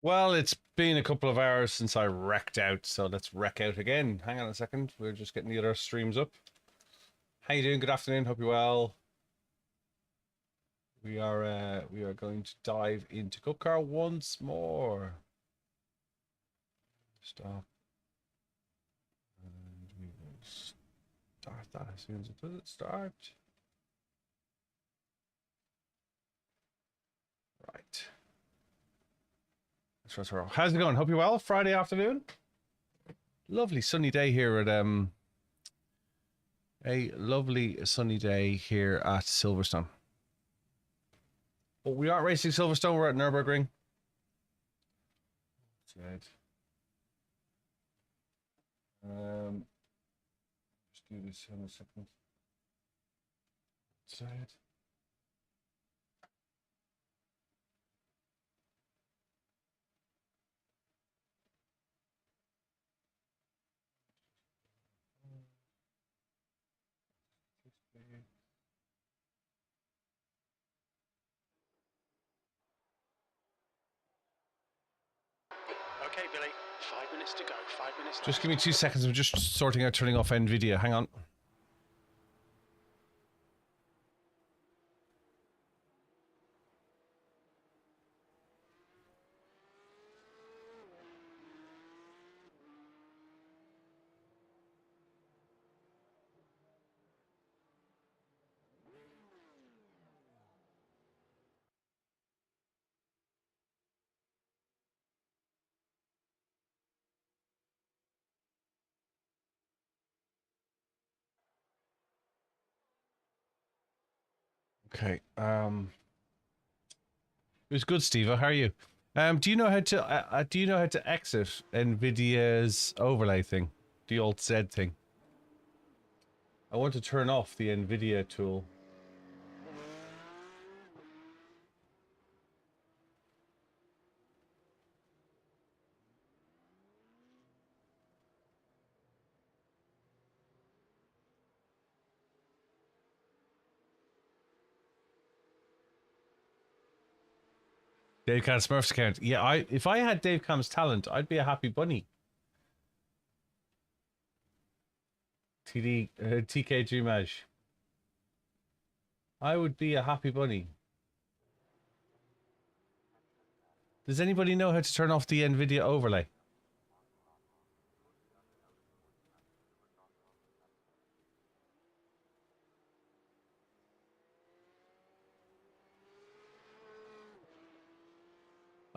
Well, it's been a couple of hours since I wrecked out, so let's wreck out again. Hang on a second, we're just getting the other streams up. How you doing? Good afternoon, hope you're well. We are going to dive into Cup Car once more. Stop. And we will start that as soon as it does start. Right. How's it going? Hope you're well. Friday afternoon. Lovely sunny day here at a lovely sunny day here at Silverstone. But we aren't racing Silverstone, we're at Nürburgring. Right. Just do this in a second. Side. Okay, Billy, 5 minutes to go. 5 minutes. Just give me 2 seconds. I'm just sorting out turning off NVIDIA. Hang on. Okay. It was good, Steve. How are you? Do you know how to exit NVIDIA's overlay thing, the Alt Z thing? I want to turn off the NVIDIA tool. Dave Cam Smurfs account. Yeah, if I had Dave Cam's talent, I'd be a happy bunny. TK Jumaj. I would be a happy bunny. Does anybody know how to turn off the NVIDIA overlay?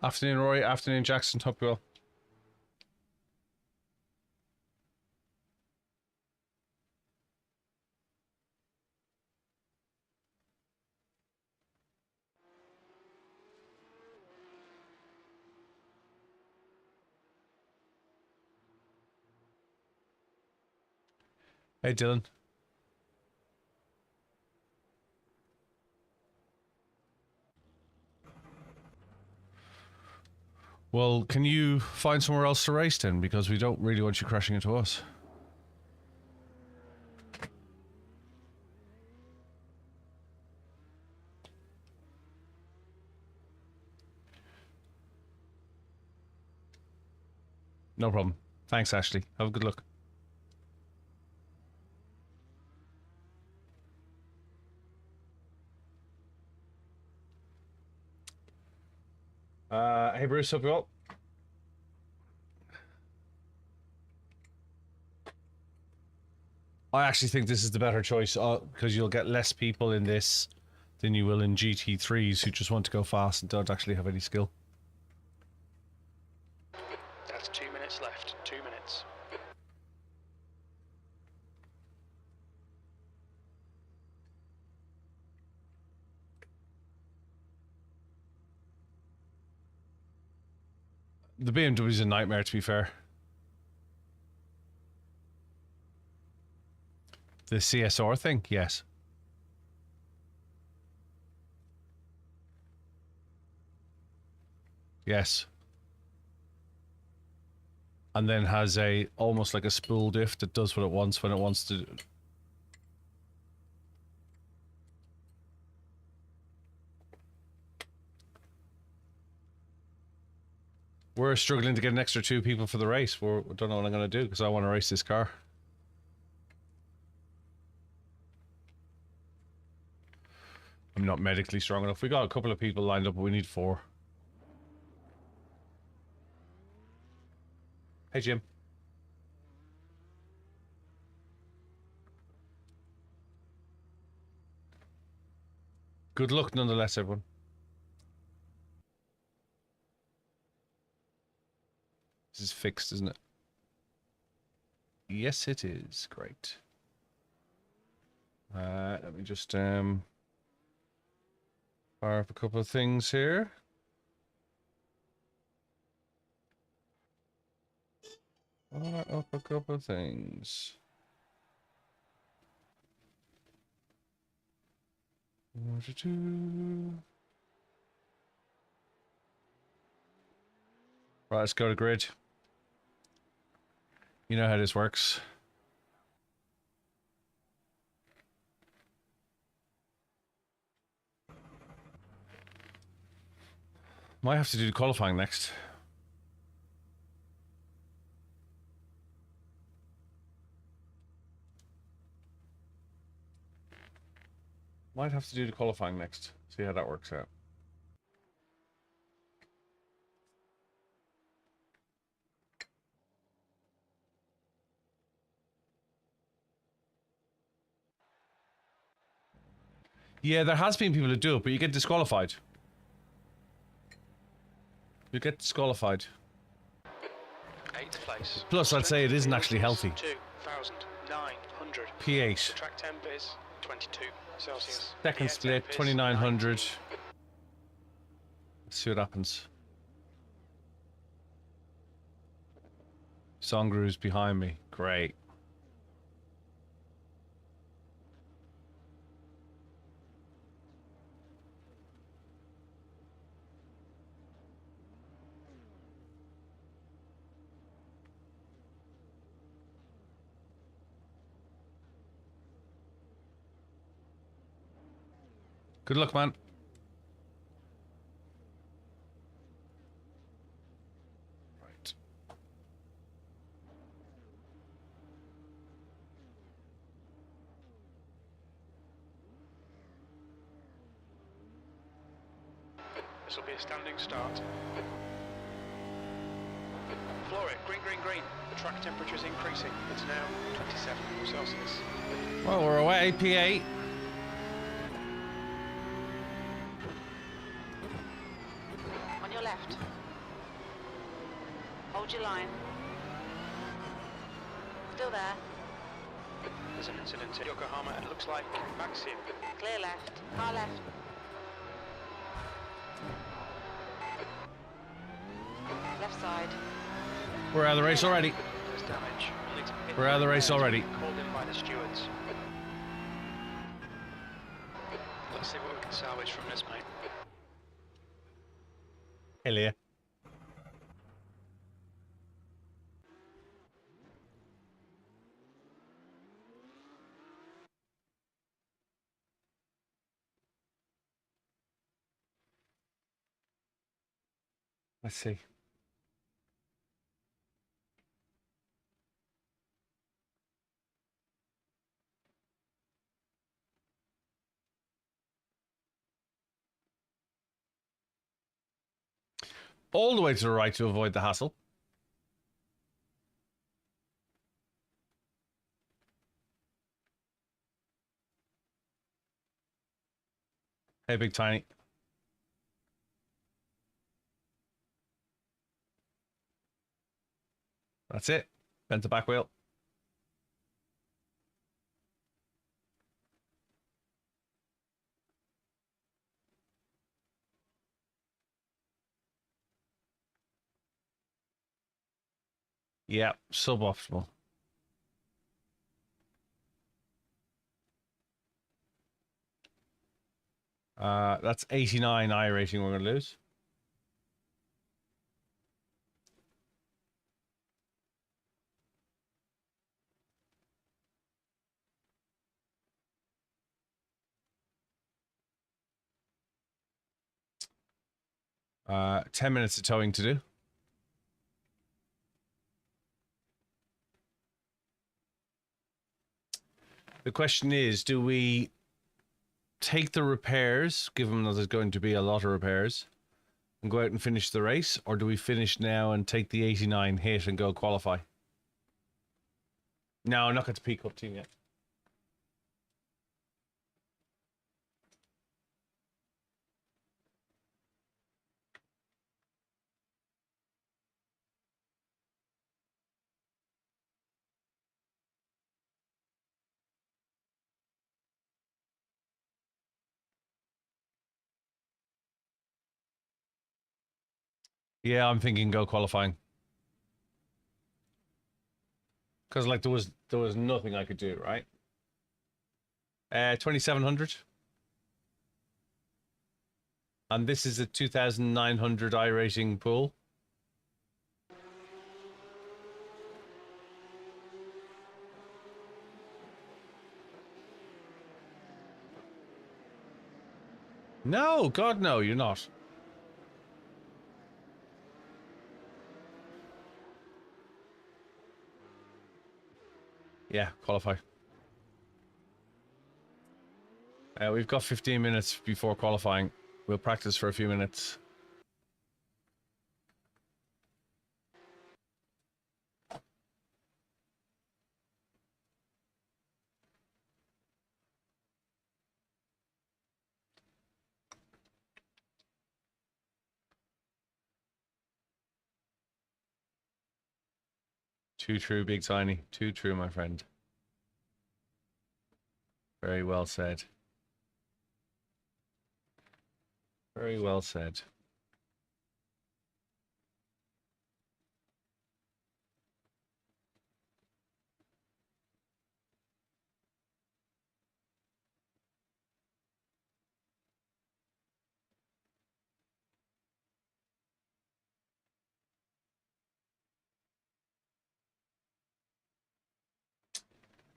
Afternoon, Roy. Afternoon, Jackson. Hope you well. Hey, Dylan. Well, can you find somewhere else to race then? Because we don't really want you crashing into us. No problem. Thanks, Ashley. Have a good look. Hey, Bruce. Hope you well. I actually think this is the better choice because you'll get less people in this than you will in GT3s who just want to go fast and don't actually have any skill. That's 2 minutes left. 2 minutes. The BMW is a nightmare, to be fair. The CSR thing, yes. Yes. And then has a almost like a spool diff that does what it wants when it wants to. We're struggling to get an extra 2 people for the race. We don't know what I'm going to do because I want to race this car. I'm not medically strong enough. We got a couple of people lined up, but we need 4. Hey, Jim. Good luck nonetheless, everyone. This is fixed, isn't it? Yes, it is. Great. Let me just fire up a couple of things here. Fire up a couple of things. Right, let's go to grid. You know how this works. Might have to do the qualifying next. Might have to do the qualifying next. See how that works out. Yeah, there has been people who do it, but you get disqualified. You get disqualified. 8th place. Plus, I'd say it isn't actually healthy. 2,900. P8. Track temp is 22 Celsius. Second split, 2,900. Let's see what happens. Songru's behind me. Great. Good luck, man. Right. This will be a standing start. Floor it, green, green, green. The track temperature is increasing. It's now 27 Celsius. Well, we're away, P8. On your left. Hold your line. Still there. There's an incident in Yokohama. It looks like Maxim. Clear left. Car left. Left side. We're out of the race already. There's damage. We're out of the race already. Called in by the stewards. Let's see what we can salvage from this, mate. Hell yeah. Let's see. All the way to the right to avoid the hassle. Hey, Big Tiny. That's it. Bent the back wheel. Yeah, suboptimal. That's 89 iRacing we're going to lose. Uh, 10 minutes of towing to do. The question is, do we take the repairs, given that there's going to be a lot of repairs, and go out and finish the race, or do we finish now and take the 89 hit and go qualify? No, not got the PCUP team yet. Yeah, I'm thinking go qualifying. Because like there was nothing I could do, right? 2700. And this is a 2900 iRacing pool. No, God no, you're not. Yeah, qualify. We've got 15 minutes before qualifying. We'll practice for a few minutes. Too true, Big Tiny. Too true, my friend. Very well said. Very well said.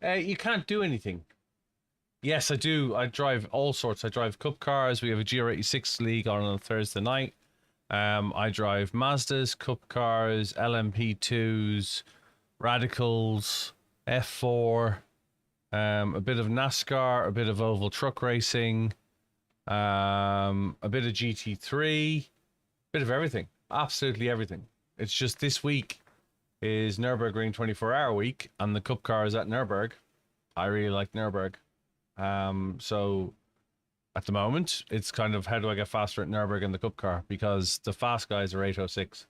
You can't do anything. Yes, I do. I drive all sorts. I drive cup cars. We have a GR86 league on a Thursday night. I drive Mazdas, cup cars, LMP2s, Radicals, F4, a bit of NASCAR, a bit of oval truck racing, a bit of GT3, bit of everything. Absolutely everything. It's just this week is Nürburgring 24-hour week, and the cup car is at Nürburg. I really like Nürburg. So at the moment, it's kind of how do I get faster at Nürburg in the cup car, because the fast guys are 806.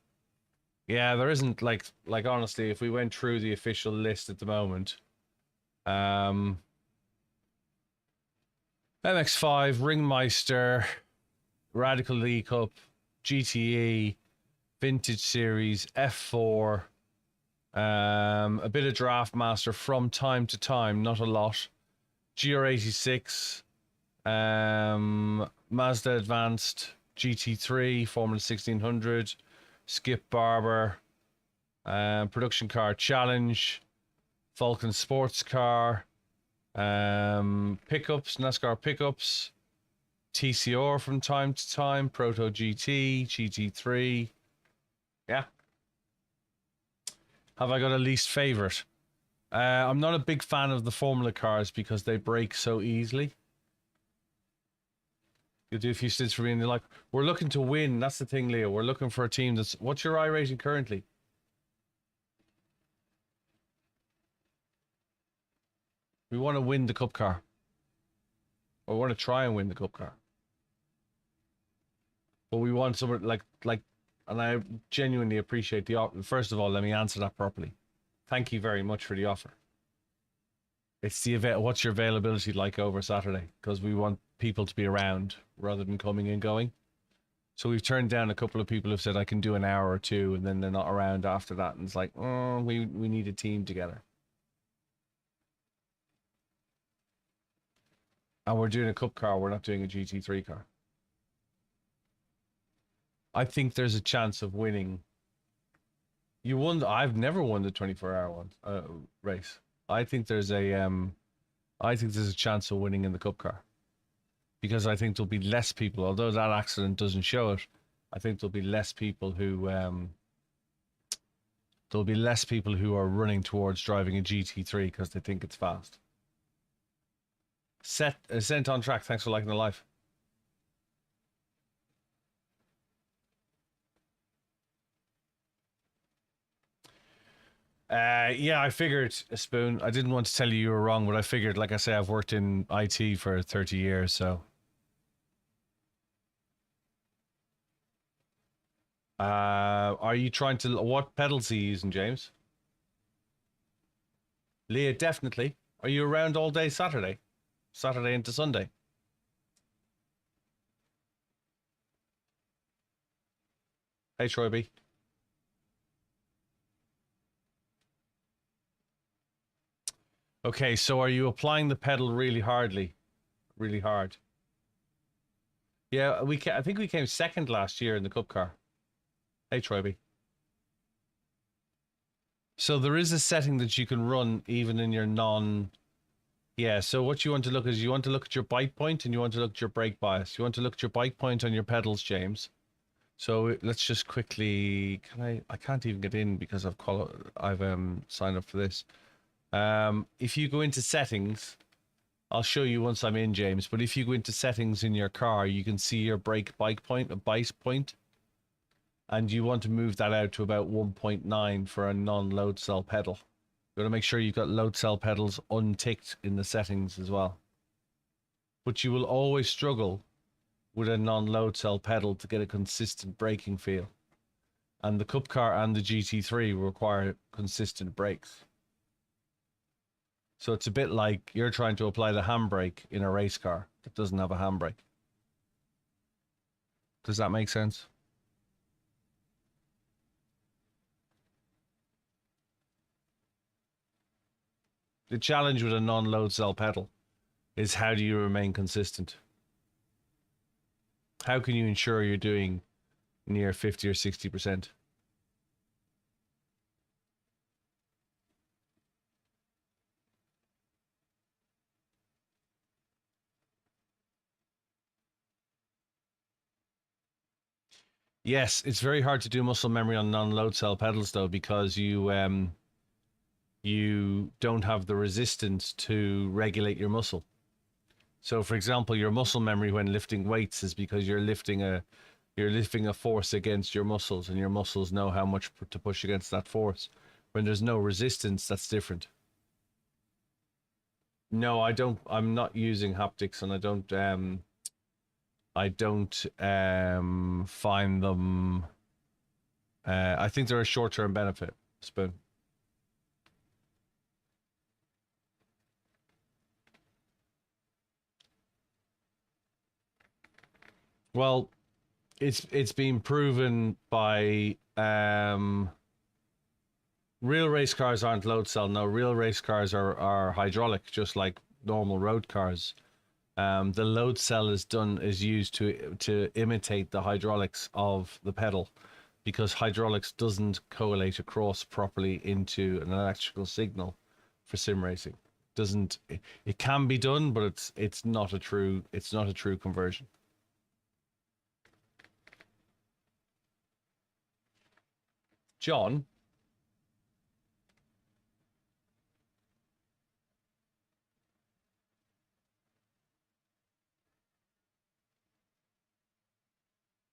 Yeah, there isn't like honestly, if we went through the official list at the moment, MX5, Ringmeister, Radical League Cup, GTE, Vintage Series, F4, a bit of Draft Master from time to time, not a lot. GR86, Mazda Advanced, GT3, Formula 1600, Skip Barber, Production Car Challenge, Falcon Sports Car, pickups, NASCAR pickups, TCR from time to time, Proto GT, GT3. Yeah. Have I got a least favorite? I'm not a big fan of the Formula cars because they break so easily. You'll do a few stints for me and they're like, we're looking to win. That's the thing, Leo. We're looking for a team that's... What's your iRacing currently? We want to win the cup car. Or we want to try and win the cup car. But we want someone like, and I genuinely appreciate the offer. First of all, let me answer that properly. Thank you very much for the offer. It's the event. What's your availability like over Saturday? Because we want people to be around rather than coming and going. So we've turned down a couple of people who've said I can do an hour or two, and then they're not around after that. And it's like, oh, we need a team together. And we're doing a cup car. We're not doing a GT3 car. I think there's a chance of winning. You won. I've never won the 24-hour one race. I think there's a chance of winning in the cup car, because I think there'll be less people. Although that accident doesn't show it, I think there'll be less people who are running towards driving a GT3 because they think it's fast. Sent on track. Thanks for liking the live. Yeah, I figured, a Spoon. I didn't want to tell you were wrong, but I figured, like I say, I've worked in IT for 30 years, so. Are you trying to, what pedals are you using, James? Leah, definitely. Are you around all day Saturday? Saturday into Sunday? Hey, Troy B. Okay, so are you applying the pedal really hardly? Really hard? Yeah, I think we came second last year in the Cup car. Hey, Troy B. So there is a setting that you can run even in your non... Yeah, so what you want to look is you want to look at your bike point and you want to look at your brake bias. You want to look at your bike point on your pedals, James. So let's just quickly... I can't even get in because I've signed up for this. If you go into settings, I'll show you once I'm in, James, but if you go into settings in your car, you can see your bike point, a bias point, and you want to move that out to about 1.9 for a non-load cell pedal. You want to make sure you've got load cell pedals unticked in the settings as well. But you will always struggle with a non-load cell pedal to get a consistent braking feel. And the Cup car and the GT3 require consistent brakes. So it's a bit like you're trying to apply the handbrake in a race car that doesn't have a handbrake. Does that make sense? The challenge with a non-load cell pedal is how do you remain consistent? How can you ensure you're doing near 50 or 60%? Yes, it's very hard to do muscle memory on non-load cell pedals though, because you don't have the resistance to regulate your muscle. So for example, your muscle memory when lifting weights is because you're lifting a force against your muscles, and your muscles know how much to push against that force. When there's no resistance, that's different. No, I'm not using haptics, and I don't find them. I think they're a short-term benefit, Spoon. Well, it's been proven by real race cars aren't load cell. No, real race cars are hydraulic, just like normal road cars. The load cell is used to imitate the hydraulics of the pedal, because hydraulics doesn't correlate across properly into an electrical signal for sim racing. It can be done, but it's not a true conversion. John,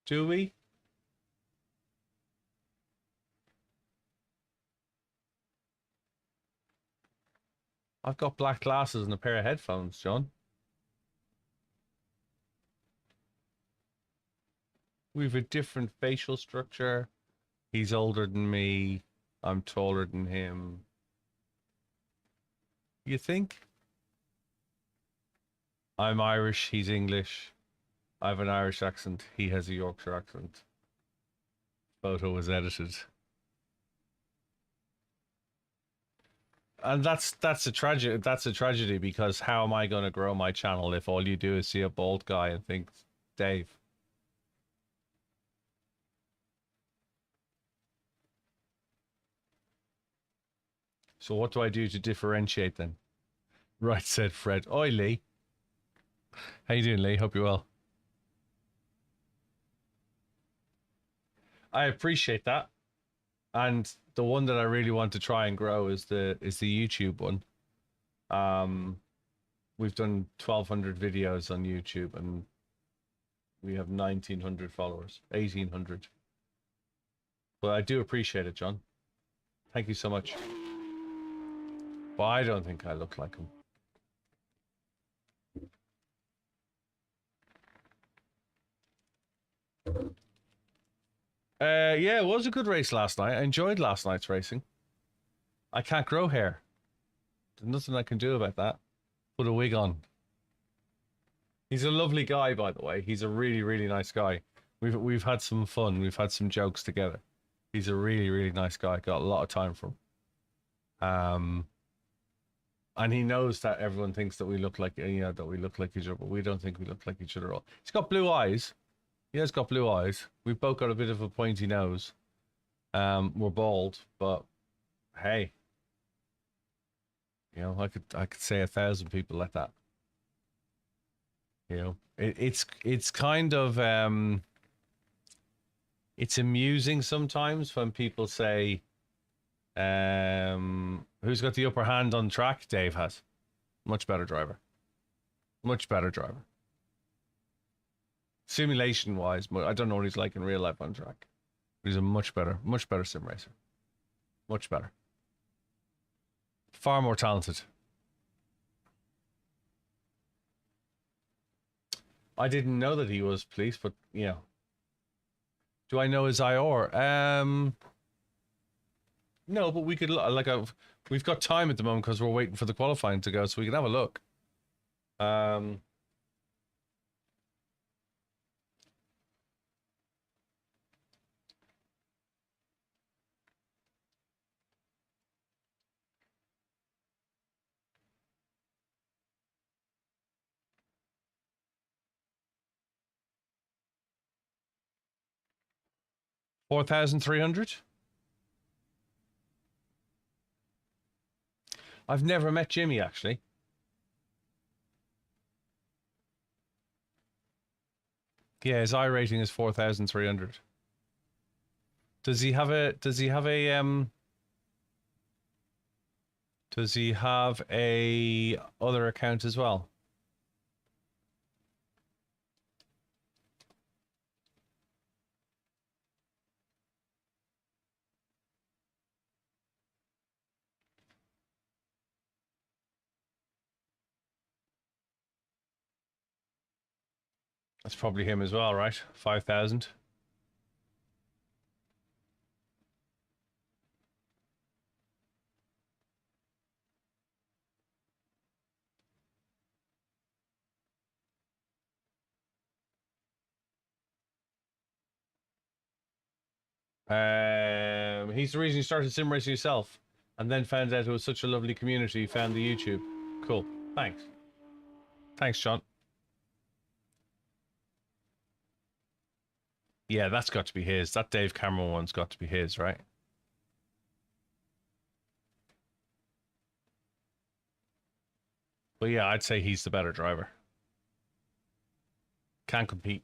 do we? I've got black glasses and a pair of headphones, John. We've a different facial structure. He's older than me. I'm taller than him. You think? I'm Irish. He's English. I have an Irish accent. He has a Yorkshire accent. Photo was edited. And that's a tragedy. That's a tragedy, because how am I going to grow my channel if all you do is see a bald guy and think, Dave? So what do I do to differentiate then? Right, said Fred. Oi, Lee. How you doing, Lee? Hope you're well. I appreciate that. And the one that I really want to try and grow is the YouTube one. we've done 1,200 videos on YouTube, and we have 1,900 followers, 1,800. But I do appreciate it, John. Thank you so much. But I don't think I look like him. Yeah, it was a good race last night. I enjoyed last night's racing. I can't grow hair. There's nothing I can do about that. Put a wig on. He's a lovely guy, by the way. He's a really, really nice guy. We've had some fun. We've had some jokes together. He's a really, really nice guy. Got a lot of time for him. And he knows that everyone thinks that we look like, that we look like each other, but we don't think we look like each other at all. He's got blue eyes. He has got blue eyes. We've both got a bit of a pointy nose. We're bald, but hey, I could say 1,000 people like that. It's kind of it's amusing sometimes when people say, who's got the upper hand on track? Dave has. Much better driver. Much better driver. Simulation wise, I don't know what he's like in real life on track. But he's a much better sim racer. Much better. Far more talented. I didn't know that he was police, but do I know his IR? No, but we could we've got time at the moment because we're waiting for the qualifying to go, so we can have a look. 4,300. I've never met Jimmy, actually. Yeah, his I rating is 4,300. Does he have a other account as well? That's probably him as well, right? 5,000. He's the reason you started sim racing yourself, and then found out it was such a lovely community. Found the YouTube. Cool. Thanks. Thanks, John. Yeah, that's got to be his. That Dave Cameron one's got to be his, right? But yeah, I'd say he's the better driver. Can't compete.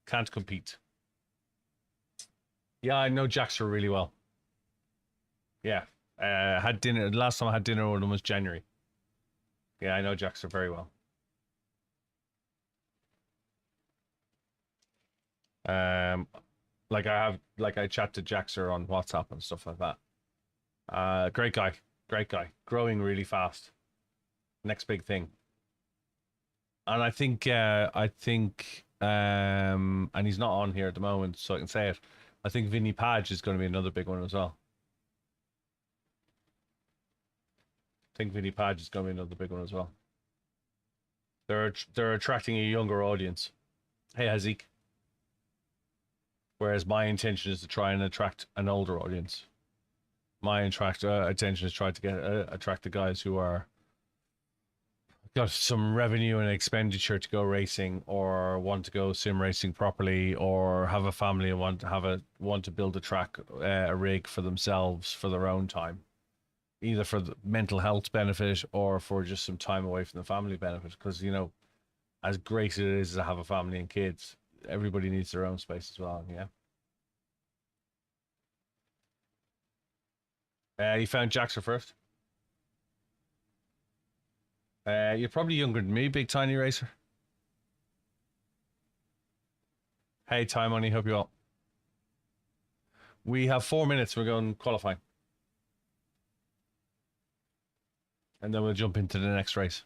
Can't compete. Yeah, I know Jaxer really well. Yeah. Had dinner. Last time I had dinner with him was January. Yeah, I know Jaxer very well. I chat to Jaxer on WhatsApp and stuff like that. Great guy. Great guy. Growing really fast. Next big thing. And I think, and he's not on here at the moment, so I can say it. I think Vinny Page is going to be another big one as well. I think Vinny Page is going to be another big one as well. They're attracting a younger audience. Hey, Hazik. Whereas my intention is to try and attract an older audience. My intention is try to attract the guys who are got some revenue and expenditure to go racing, or want to go sim racing properly, or have a family and want to build a track, a rig for themselves for their own time, either for the mental health benefit or for just some time away from the family benefit. Because as great as it is to have a family and kids, everybody needs their own space as well. Yeah. You found Jaxer first. You're probably younger than me, big tiny racer. Hey, time money, hope you all. We have 4 minutes. We're going qualifying. And then we'll jump into the next race.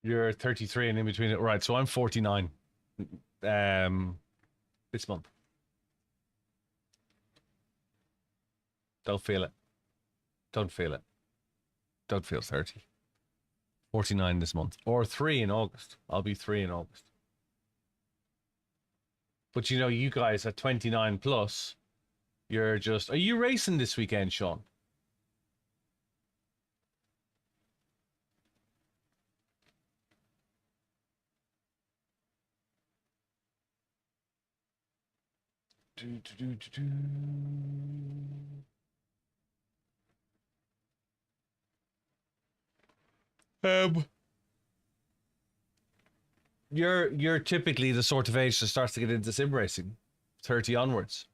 You're 33 and in between it. Right, so I'm 49 this month. Don't feel it. Don't feel it. Don't feel 30. 49 this month. Or 3 in August. I'll be 3 in August. But you know, you guys at 29 plus, you're just... Are you racing this weekend, Sean? You're typically the sort of age that starts to get into sim racing, 30 onwards.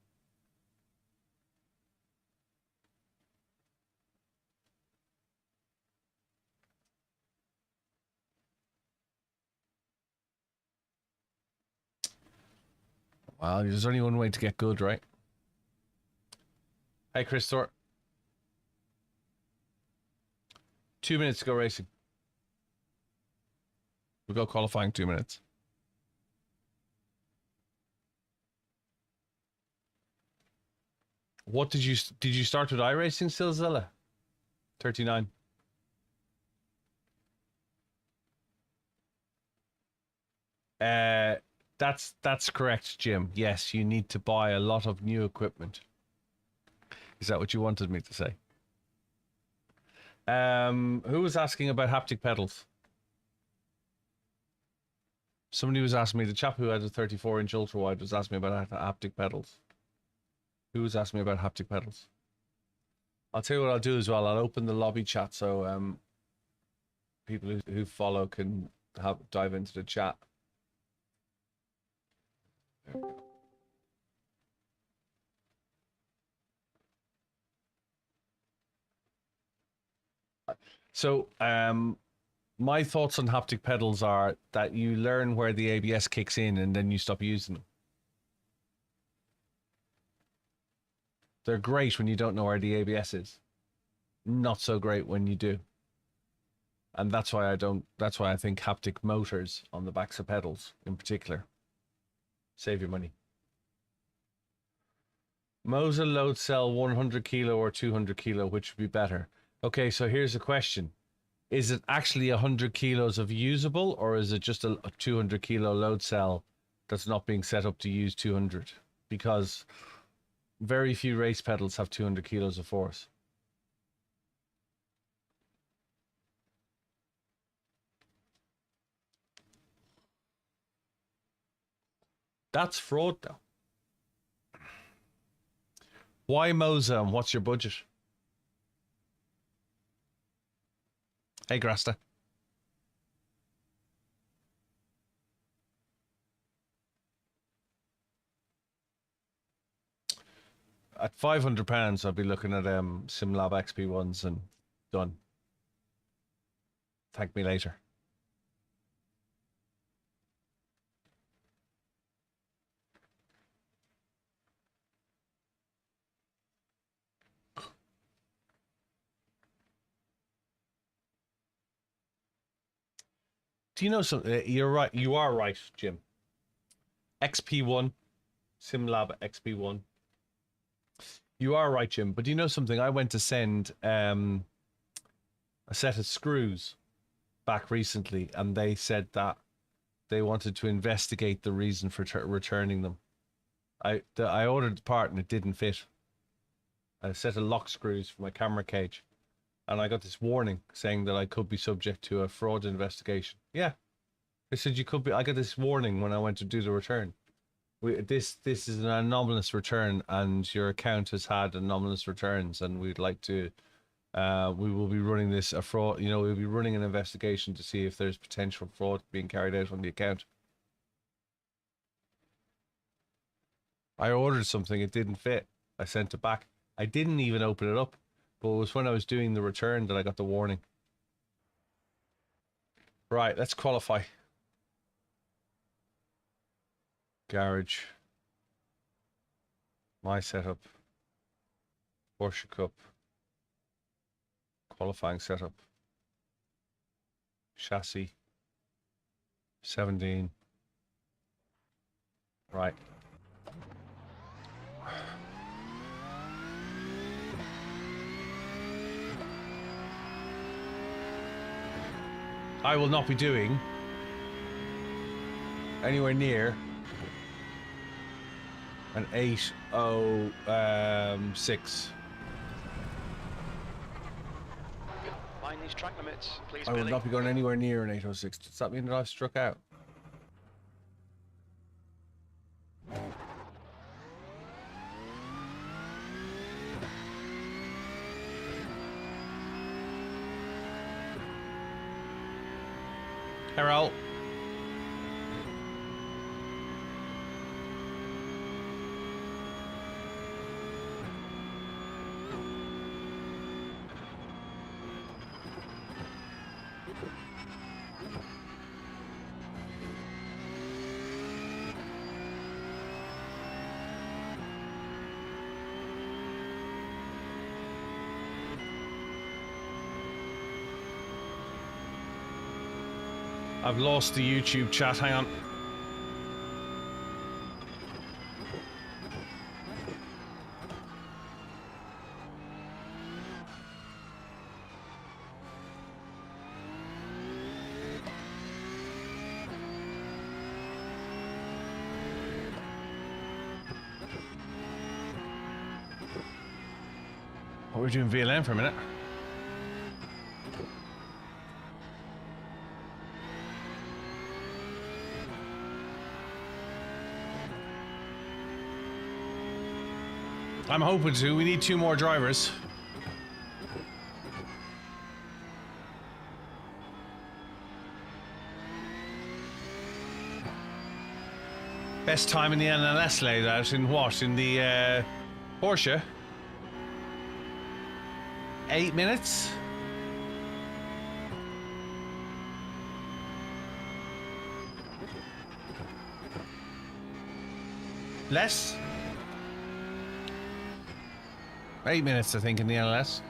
Well, there's only one way to get good, right? Hey, Chris Thor. 2 minutes to go racing. We'll go qualifying 2 minutes. What did you start with iRacing still, Zilla? 39. That's correct, Jim. Yes, you need to buy a lot of new equipment. Is that what you wanted me to say? Who was asking about haptic pedals? Somebody was asking me, the chap who had a 34-inch ultra wide was asking me about haptic pedals. Who was asking me about haptic pedals? I'll tell you what I'll do as well. I'll open the lobby chat so people who follow can dive into the chat. There we go. So, my thoughts on haptic pedals are that you learn where the ABS kicks in and then you stop using them. They're great when you don't know where the ABS is. Not so great when you do. And that's why I think haptic motors on the backs of pedals in particular save your money. Mosa load cell 100 kilo or 200 kilo, which would be better? Okay, so here's a question. Is it actually 100 kilos of usable, or is it just a 200 kilo load cell that's not being set up to use 200? Because very few race pedals have 200 kilos of force. That's fraud, though. Why Mosa and what's your budget? Hey, Grasta. At £500, I'll be looking at SimLab XP1s and done. Thank me later. Do you know something? You're right. You are right, Jim. XP1, SimLab XP1. You are right, Jim. But do you know something? I went to send a set of screws back recently, and they said that they wanted to investigate the reason for returning them. I ordered the part and it didn't fit. A set of lock screws for my camera cage, and I got this warning saying that I could be subject to a fraud investigation. Yeah, they said you could be. I got this warning when I went to do the return. This is an anomalous return, and your account has had anomalous returns, and we'd like to. We will be running this a fraud. You know, we'll be running an investigation to see if there's potential fraud being carried out on the account. I ordered something, it didn't fit. I sent it back. I didn't even open it up, but it was when I was doing the return that I got the warning. Right, let's qualify. Garage. My setup. Porsche Cup. Qualifying setup. Chassis. 17. Right. I will not be doing anywhere near an 8:06. Mind these track limits, please, I will Billy. not be going anywhere near an 8:06. Does that mean that I've struck out? Errol. I've lost the YouTube chat, hang on. We're doing VLN for a minute. I'm hoping to. We need 2 more drivers. Best time in the NLS laid out in what? In the Porsche? 8 minutes? Less? 8 minutes, I think, in the NLS.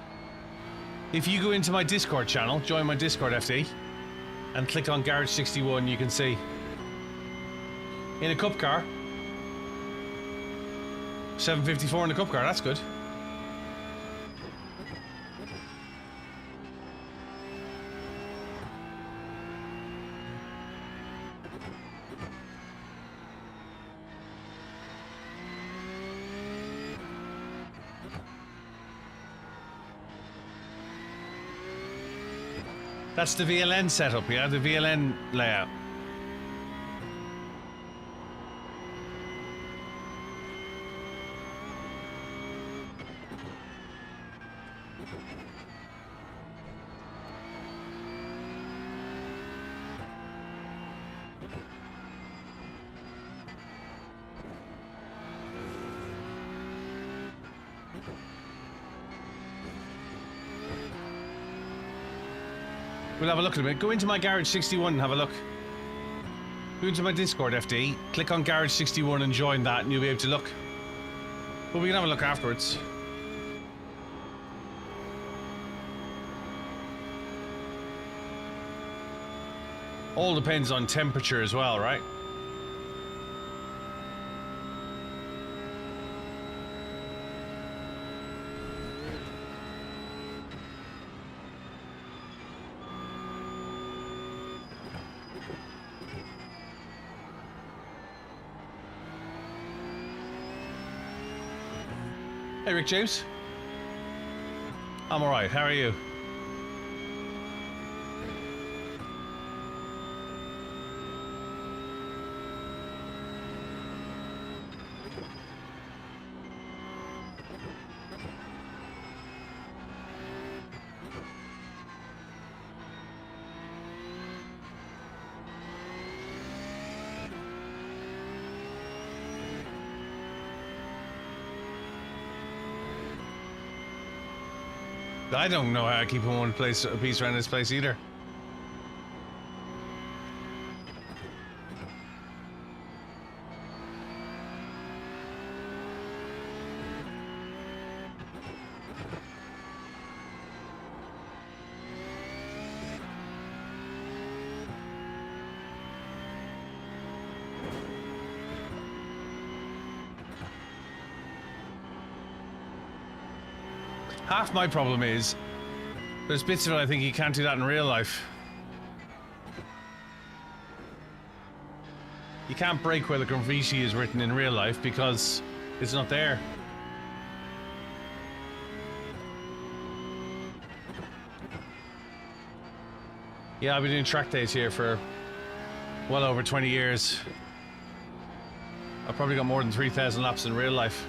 If you go into my Discord channel, join my Discord FD, and click on Garage 61, you can see. In a cup car. 754 in the cup car, that's good. That's the VLN setup, yeah? The VLN layout. We'll have a look at it. Go into my Garage 61 and have a look. Go into my Discord FD, click on Garage 61 and join that, and you'll be able to look. But we can have a look afterwards. All depends on temperature as well, right? Hey, Rick James. I'm alright, how are you? I don't know how I keep in one place, a piece around this place either. Half my problem is, there's bits of it I think you can't do that in real life. You can't break where the graffiti is written in real life because it's not there. Yeah, I've been doing track days here for well over 20 years. I've probably got more than 3,000 laps in real life.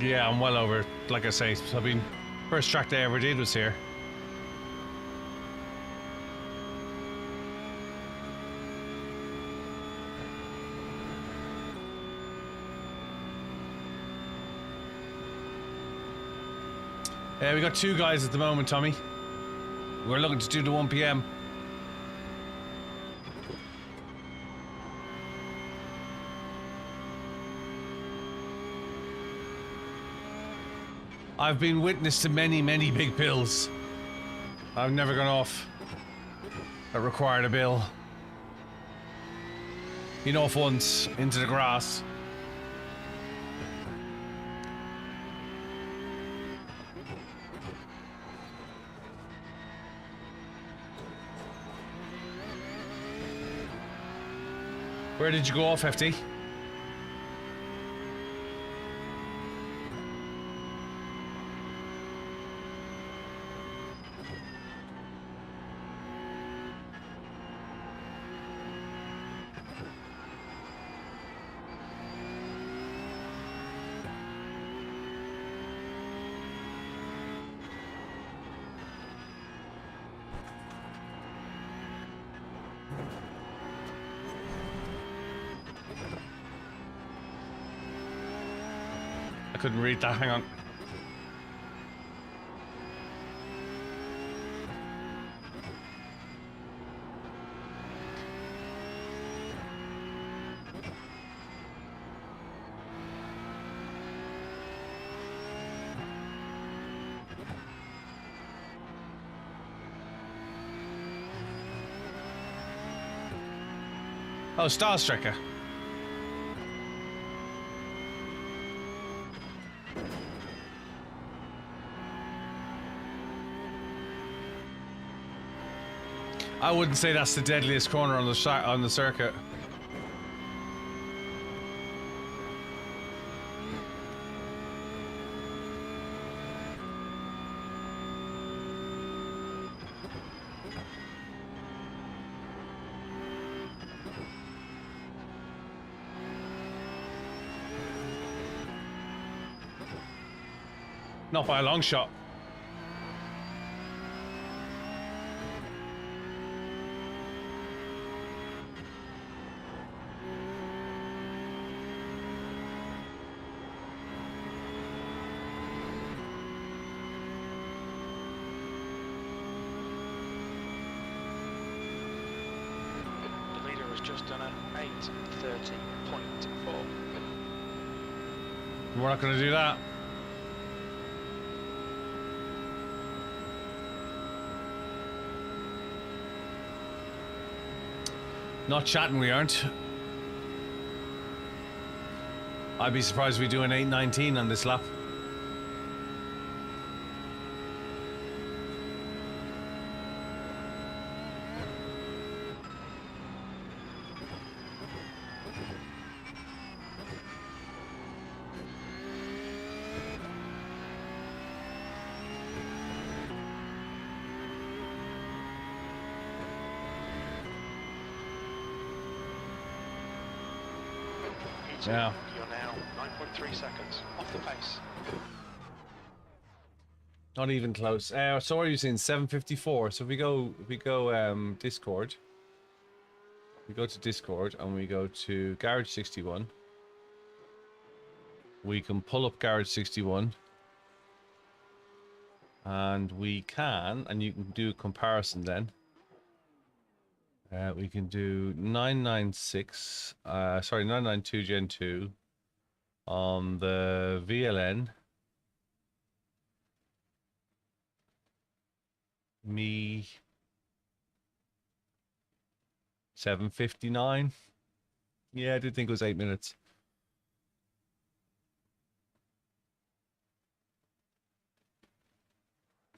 Yeah, I'm well over, like I say, I mean, first track day I ever did was here. We got 2 guys at the moment, Tommy. We're looking to do the 1 PM. I've been witness to many, many big bills. I've never gone off that required a bill. Been off once into the grass. Where did you go off, Hefty? Couldn't read that, hang on. Oh, Starstrekker. I wouldn't say that's the deadliest corner on the circuit. Not by a long shot. Just done an 8:30.4. We're not going to do that. Not chatting, we aren't. I'd be surprised if we do an 8:19 on this lap. Yeah. You're now 3 seconds. Off the pace. Not even close. So what are you saying? 7:54. So if we go Discord. We go to Discord and we go to Garage 61. We can pull up Garage 61. And we can, and you can do a comparison then. We can do 996, 992 Gen 2 on the VLN. Me 7:59. Yeah, I did think it was 8 minutes.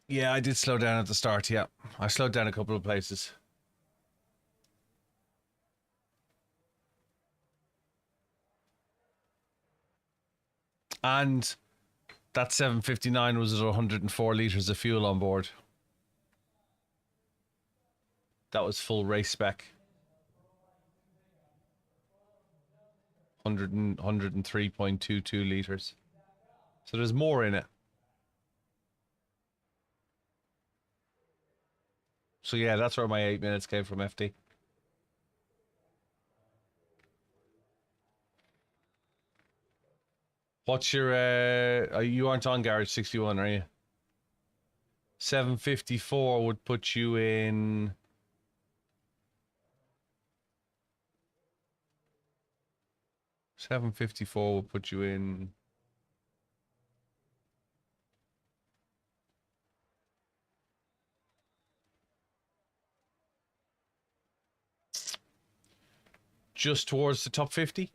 Yeah, I did slow down at the start, yeah. I slowed down a couple of places. And that 7:59 was at 104 litres of fuel on board. That was full race spec. 103.22 litres. So there's more in it. So yeah, that's where my 8 minutes came from, FD. What's your, you aren't on Garage 61, are you? 7:54 would put you in... $7.54 will put you in... just towards the top 50.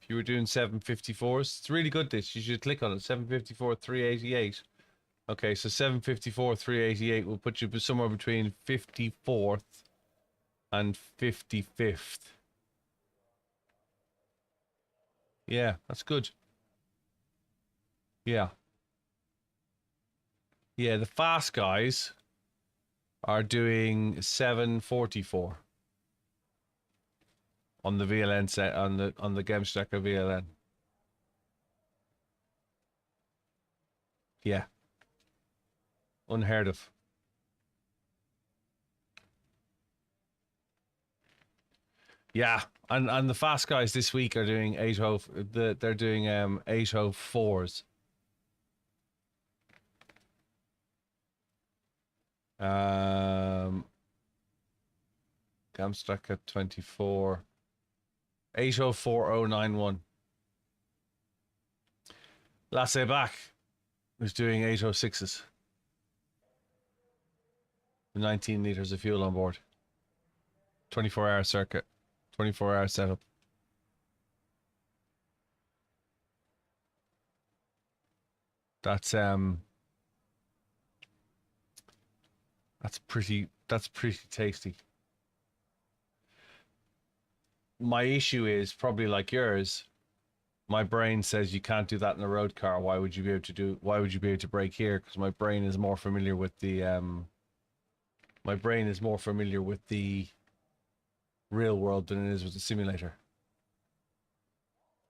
If you were doing 7:54s, it's really good this. You should click on it. 7:54, 388. Okay, so 7:54, 388 will put you somewhere between 54th and 55th. Yeah, that's good. Yeah. Yeah, the fast guys are doing 7:44 on the VLN set on the Gemstacker VLN. Yeah. Unheard of. Yeah, and the fast guys this week are doing 80. They're doing 804s. Gamstacker 24. 804091. Lasse Bach is doing 806s. 19 litres of fuel on board. 24-hour circuit. 24-hour setup. That's pretty tasty. My issue is probably like yours. My brain says you can't do that in a road car. Why would you be able to brake here? Because my brain is more familiar with the real world than it is with the simulator.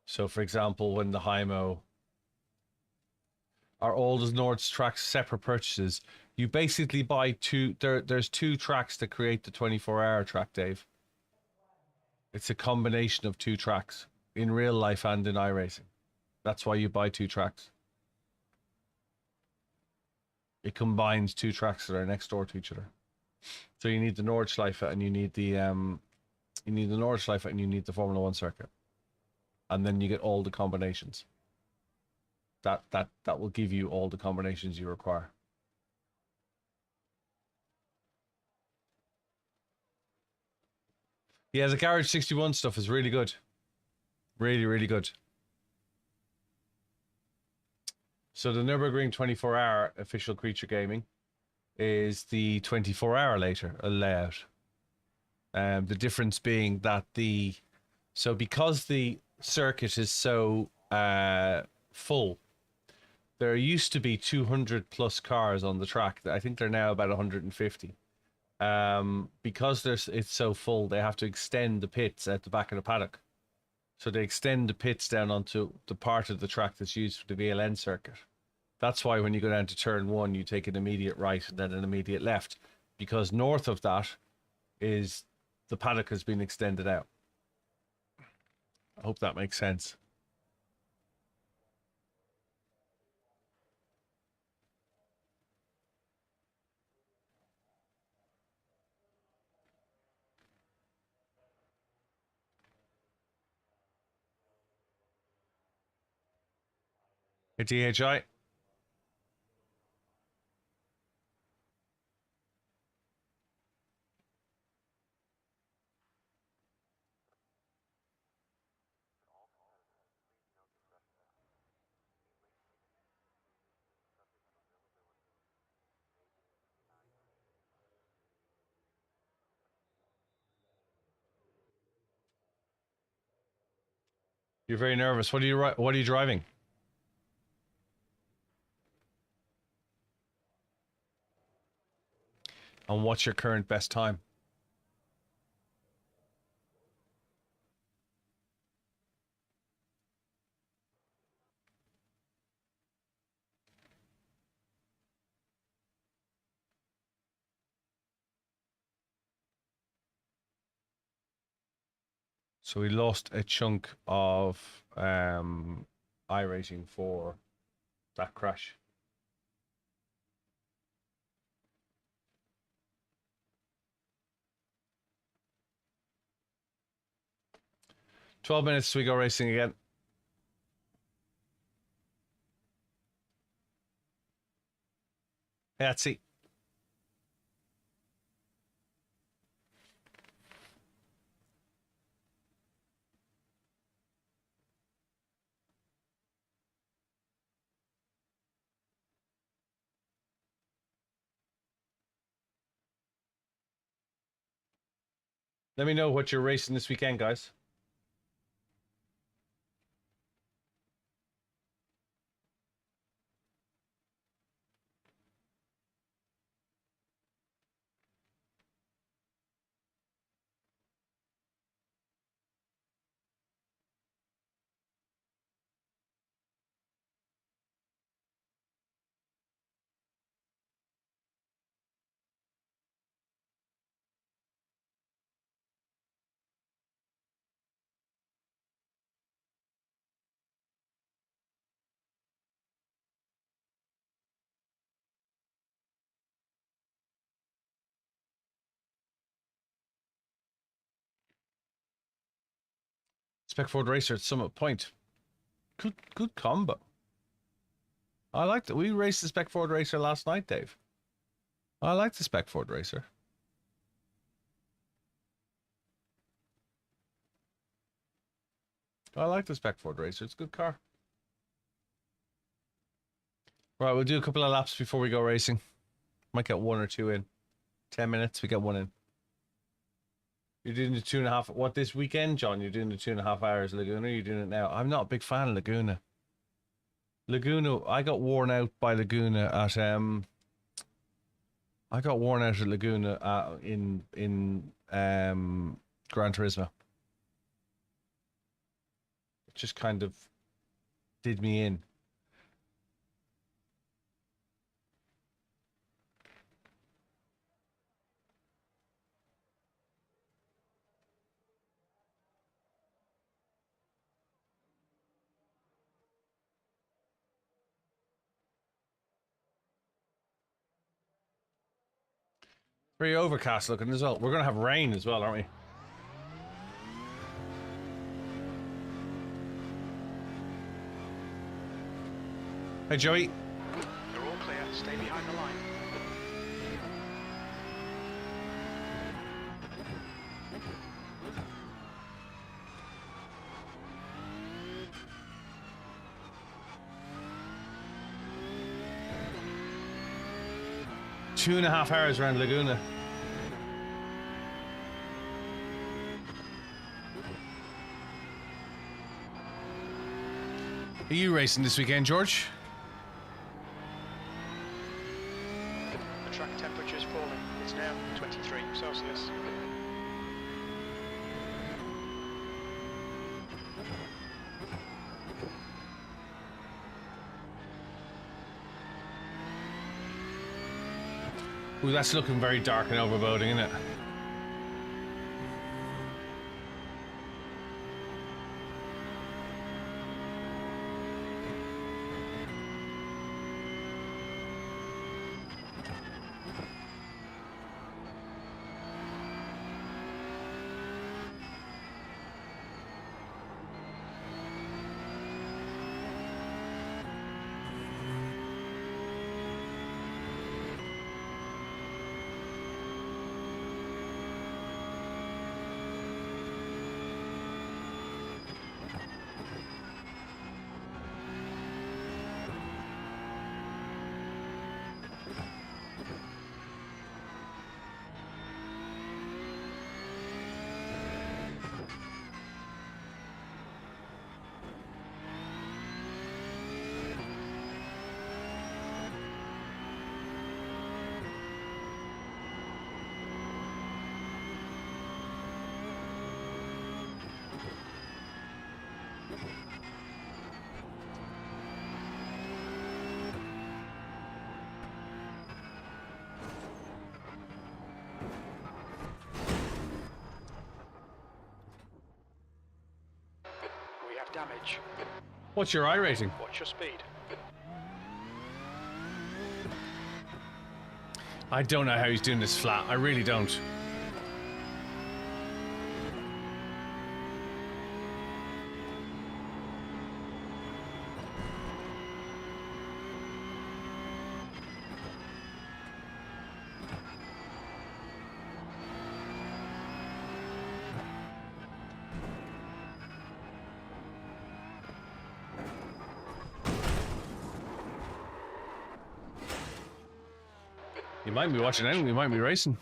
So for example, when the Hymo are all the Nord's tracks separate purchases, you basically buy two. There's two tracks that create the 24-hour track, Dave. It's a combination of two tracks in real life and in iRacing. That's why you buy two tracks. It combines two tracks that are next door to each other. So you need the Nordschleife and you need the Nordschleife and you need the Formula One circuit, and then you get all the combinations. That will give you all the combinations you require. Yeah, the Garage 61 stuff is really good. Really, really good. So the Nürburgring 24-hour official Creature Gaming is the 24-hour layout. The difference being that because the circuit is so full, there used to be 200 plus cars on the track. I think they're now about 150. because it's so full, they have to extend the pits at the back of the paddock. So they extend the pits down onto the part of the track that's used for the VLN circuit. That's why when you go down to turn 1, you take an immediate right and then an immediate left, because north of that is the paddock has been extended out. I hope that makes sense. Hey, DHI. You're very nervous. What are you driving? And what's your current best time? So we lost a chunk of iRacing for that crash. "12 minutes till we go racing again." That's it. Let me know what you're racing this weekend, guys. Spec Ford Racer at Summit Point. Good combo. I liked it. We raced the Spec Ford Racer last night, Dave. I like the Spec Ford Racer. I like the Spec Ford Racer. It's a good car. Right, we'll do a couple of laps before we go racing. Might get 1 or 2 in. 10 minutes, we get 1 in. You're doing the 2.5. What, this weekend, John? You're doing the 2.5 hours Laguna? You're doing it now? I'm not a big fan of Laguna. I got worn out by Laguna at I got worn out at Laguna in Gran Turismo. It just kind of did me in. Very overcast looking as well. We're going to have rain as well, aren't we? Hey, Joey. You're all clear. Stay behind the line. Two and a half hours around Laguna. Are you racing this weekend, George? The track temperature is falling. It's now 23. Ooh, that's looking very dark and overboding, isn't it? We have damage. What's your iRacing? What's your speed? I don't know how he's doing this flat. I really don't. You might be watching anything, you might be racing.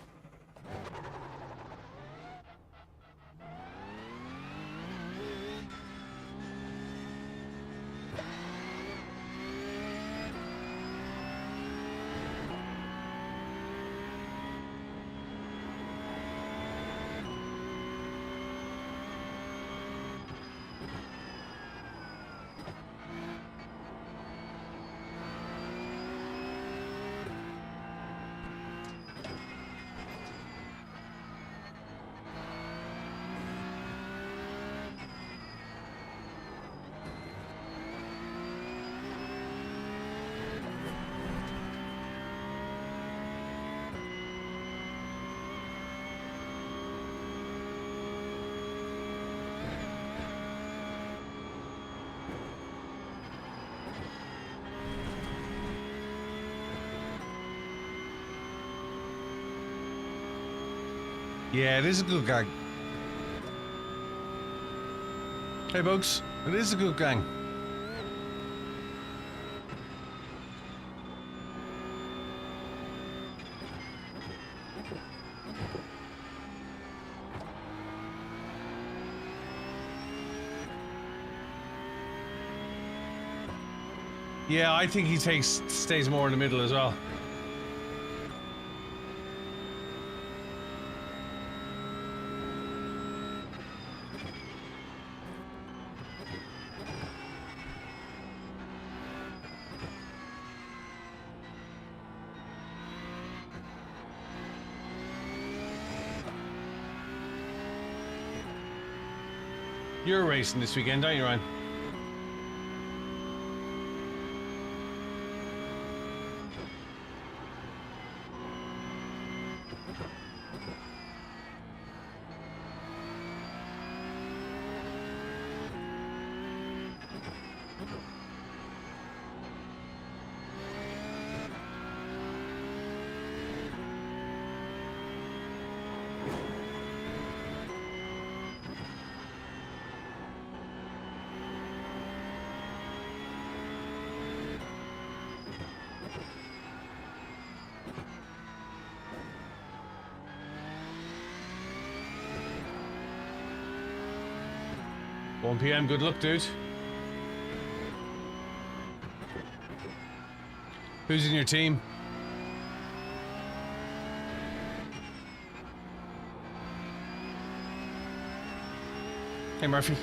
Yeah, it is a good gang. Hey, Bugs, it is a good gang. Yeah, I think he stays more in the middle as well. You're racing this weekend, aren't you, Ryan? One PM, good luck, dude. Who's in your team? Hey, Murphy.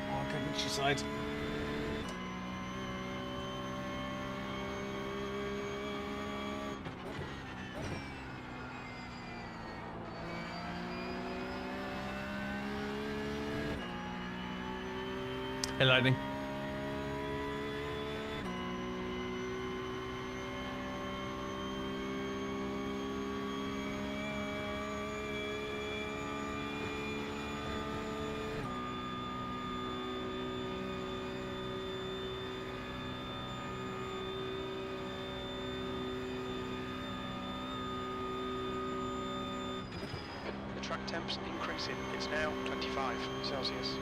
Oh, get into your side. Hey, Lightning. The track temps increasing. It's now 25 Celsius.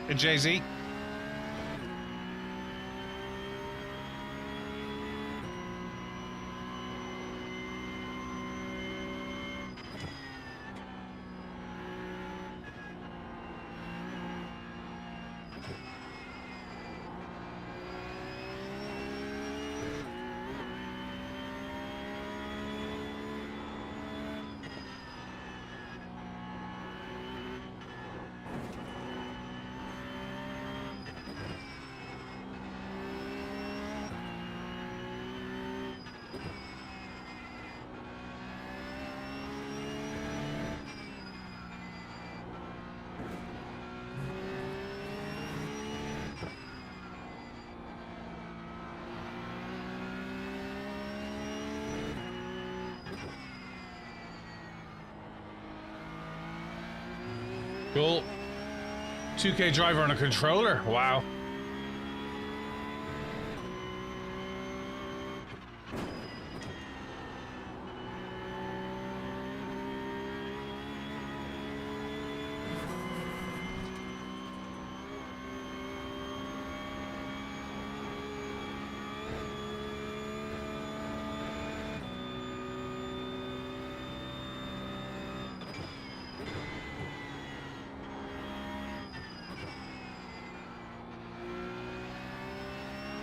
Hey, Jay-Z. Cool. 2K driver on a controller. Wow.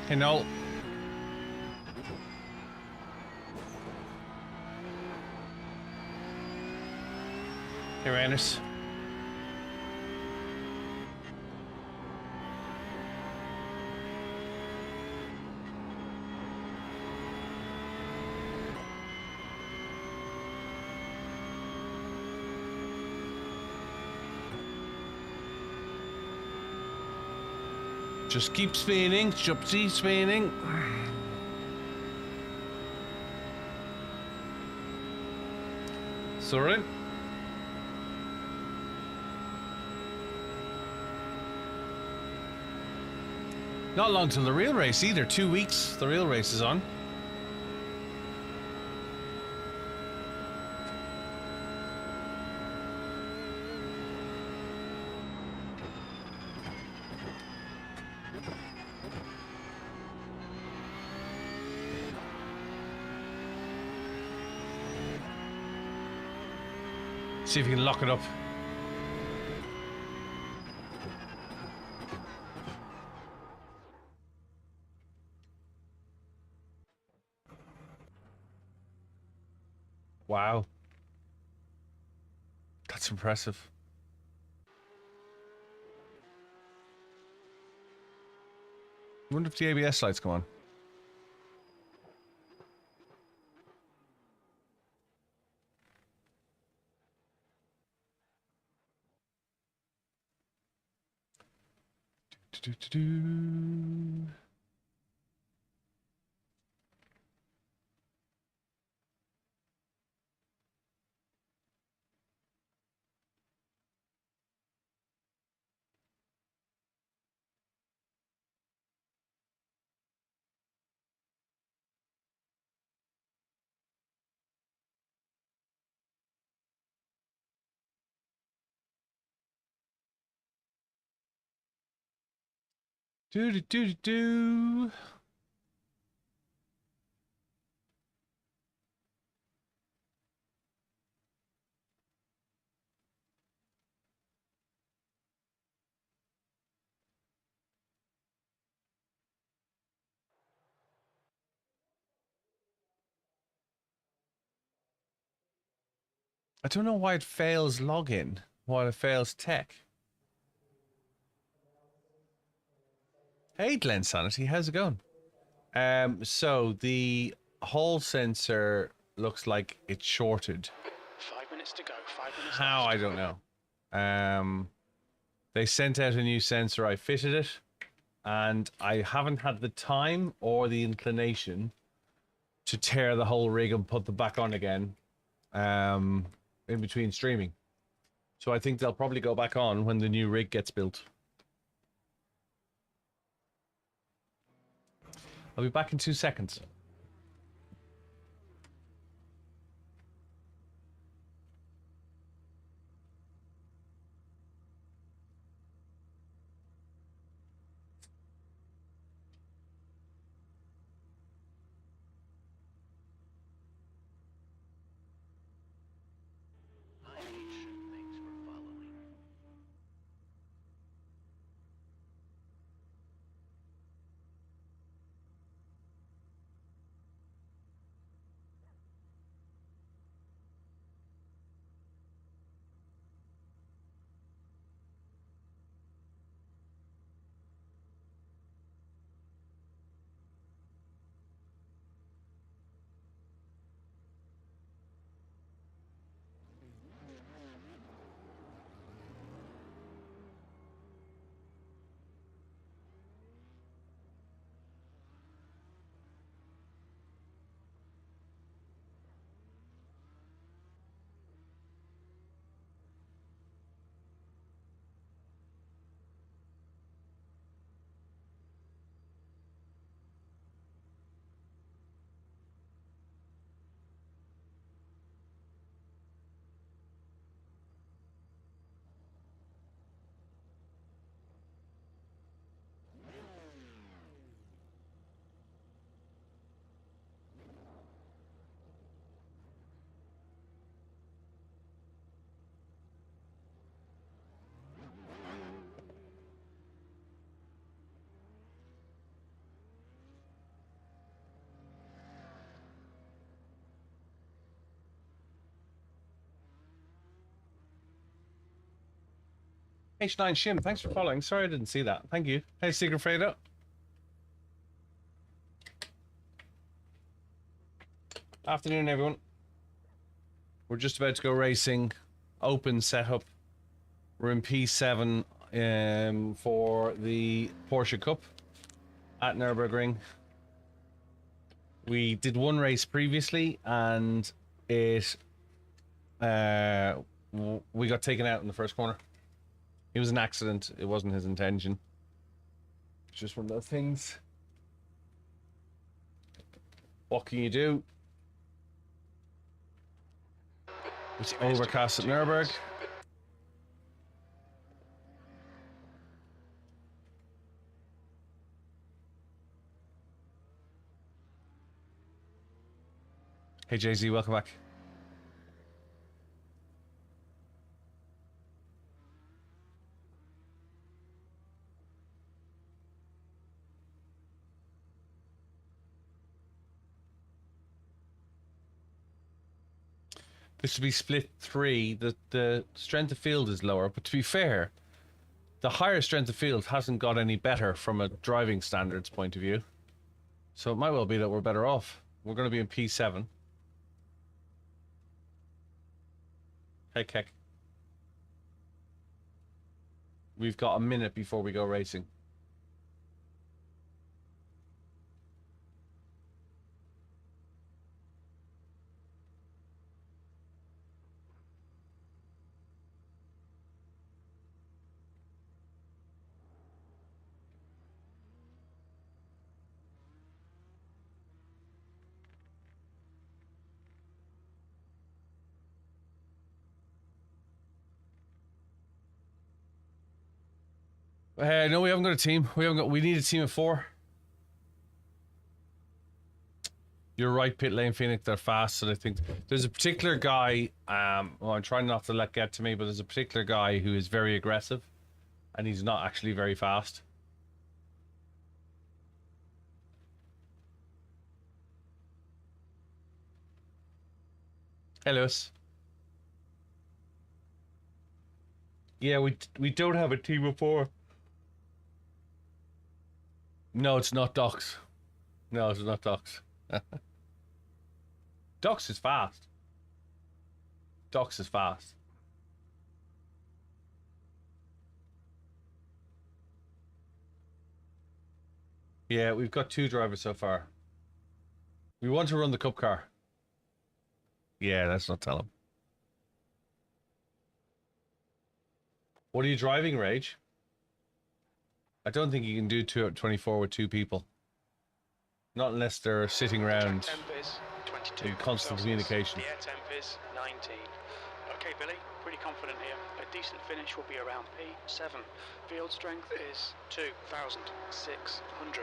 Hey, Noel. Hey, Randers. Just keep spinning, Chupsy, spinning. Sorry. Not long till the real race either. 2 weeks, the real race is on. See if you can lock it up. Wow. That's impressive. I wonder if the ABS lights come on. Do-do-do-do. Do-do-do-do-do. I don't know why it fails login, why it fails tech. Hey, Glen Sanity, how's it going? So the hall sensor looks like it's shorted. 5 minutes to go. 5 minutes How, left. I don't know. They sent out a new sensor, I fitted it, and I haven't had the time or the inclination to tear the whole rig and put them back on again in between streaming. So I think they'll probably go back on when the new rig gets built. I'll be back in 2 seconds. H9 Shim, thanks for following. Sorry I didn't see that. Thank you. Hey, Secret Fredo. Afternoon, everyone. We're just about to go racing. Open setup. We're in P7 for the Porsche Cup at Nürburgring. We did one race previously, and it we got taken out in the first corner. It was an accident. It wasn't his intention. It's just one of those things. What can you do? It's overcast at Nürburg. Hey Jay-Z, welcome back. This would be split 3. The strength of field is lower, but to be fair, the higher strength of field hasn't got any better from a driving standards point of view. So it might well be that we're better off. We're going to be in P7. Hey Keck. We've got a minute before we go racing. No, we haven't got a team. We need a team of 4. You're right, pit lane Phoenix, they're fast, and I think there's a particular guy, well, I'm trying not to let get to me, but there's a particular guy who is very aggressive, and he's not actually very fast. Hey, Lewis. Yeah, we don't have a team of 4. No, it's not Docs. No, it's not Docs. Docs is fast. Docs is fast. Yeah, we've got 2 drivers so far. We want to run the cup car. Yeah, let's not tell him. What are you driving, Rage? I don't think you can do 24 with 2 people. Not unless they're sitting around in constant communication. The air temp is 19. Okay, Billy, pretty confident here. A decent finish will be around P7. Field strength is 2,600.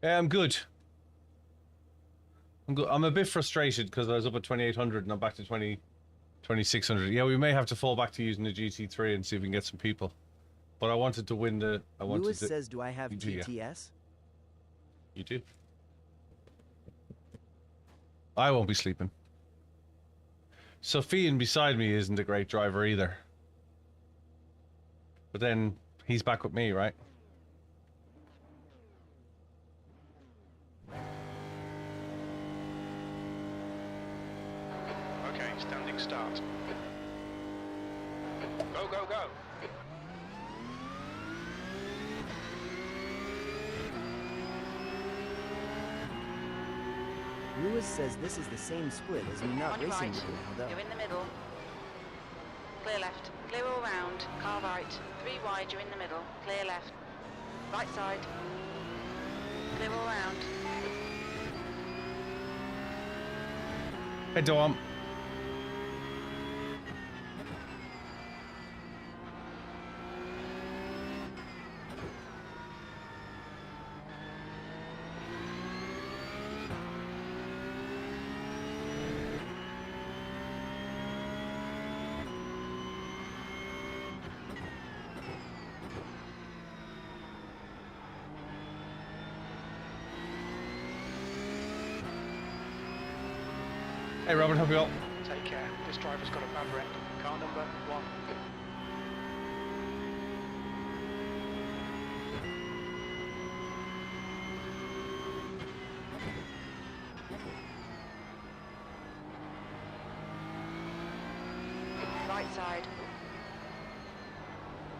I'm good. I'm good. I'm a bit frustrated because I was up at 2,800 and I'm back to 2,600. Yeah, we may have to fall back to using the GT3 and see if we can get some people. But I wanted to win the... Lewis says, do I have GTS? You do. I won't be sleeping. Sofian beside me isn't a great driver either. But then he's back with me, right? Okay, standing start. Go, go, go! Lewis says this is the same split as On your NURBURGRING right. now, though. You're in the middle. Clear left. Clear all round. Car right. 3 wide, you're in the middle. Clear left. Right side. Clear all round. Hey, Dom. Hey, Robert, hope you all. Take care. This driver's got a bad wreck. Car number 1. Right side.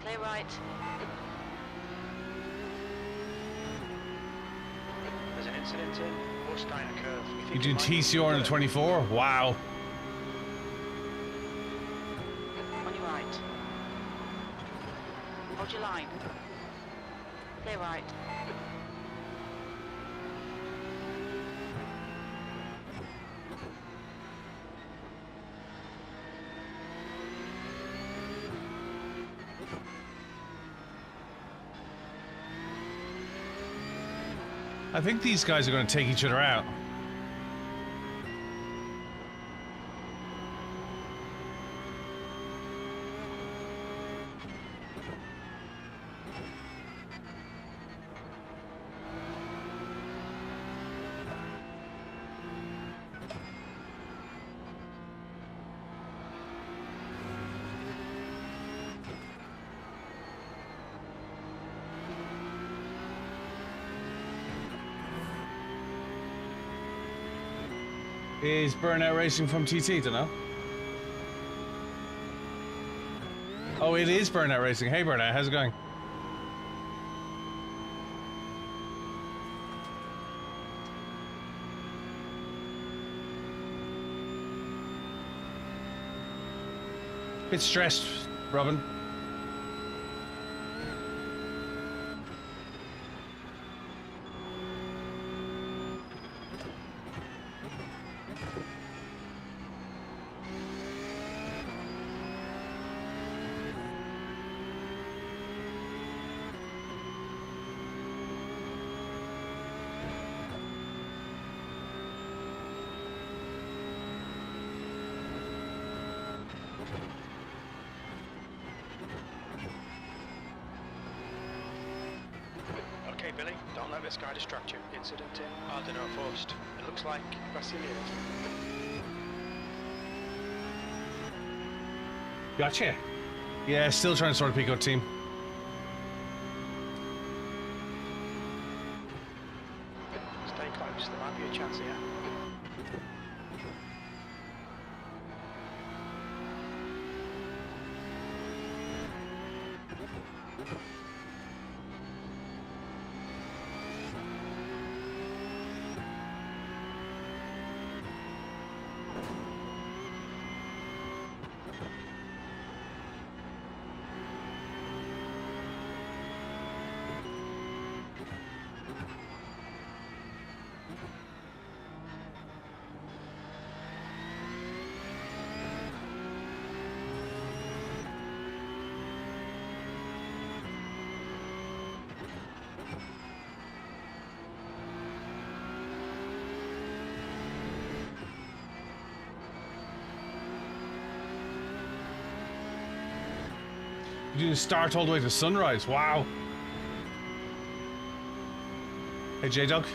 Clear right. There's an incident in Steiner curve. You doing TCR on the 24? Wow. On your right. Hold your line. Clear right. I think these guys are going to take each other out. Is Burnout Racing from TT, don't know? Oh, it is Burnout Racing. Hey, Burnout, how's it going? Bit stressed, Robin. this guy distract you? Incident in? I don't know, first. It looks like Vasiliyev. Gotcha. Yeah, still trying to sort a PCUP team. Stay close, there might be a chance here. You didn't start all the way to sunrise. Wow. Hey, J-Dog.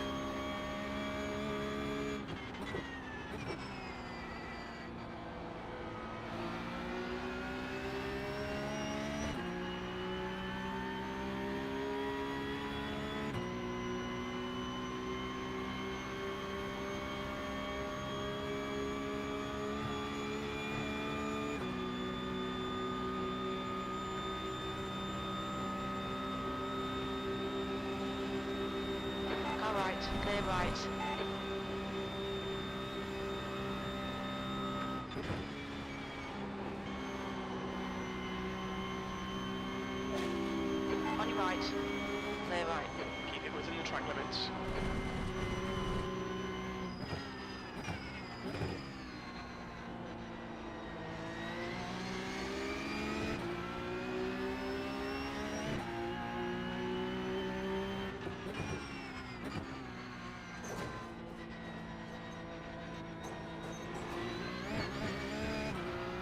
Car right, clear right. On your right, clear right. Keep it within the track limits.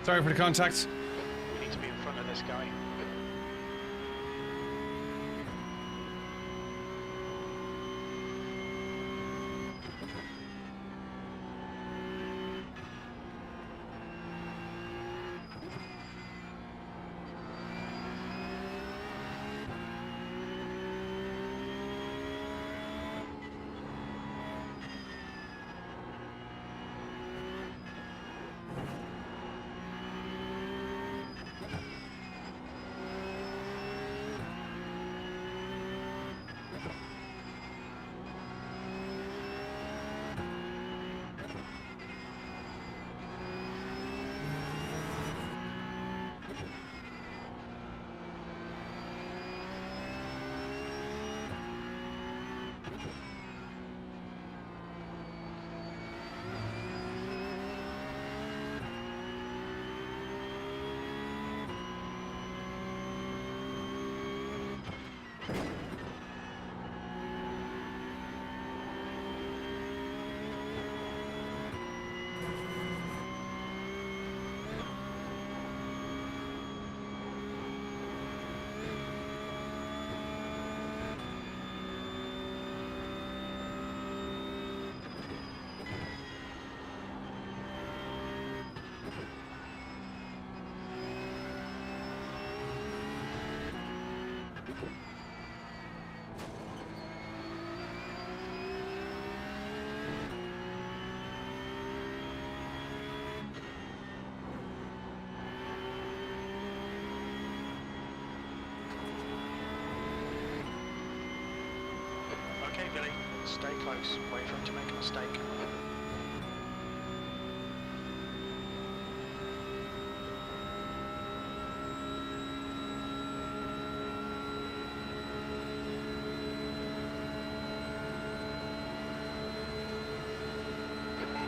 Sorry for the contact. We need to be in front of this guy. Okay, Billy, stay close. Wait for him to make a mistake.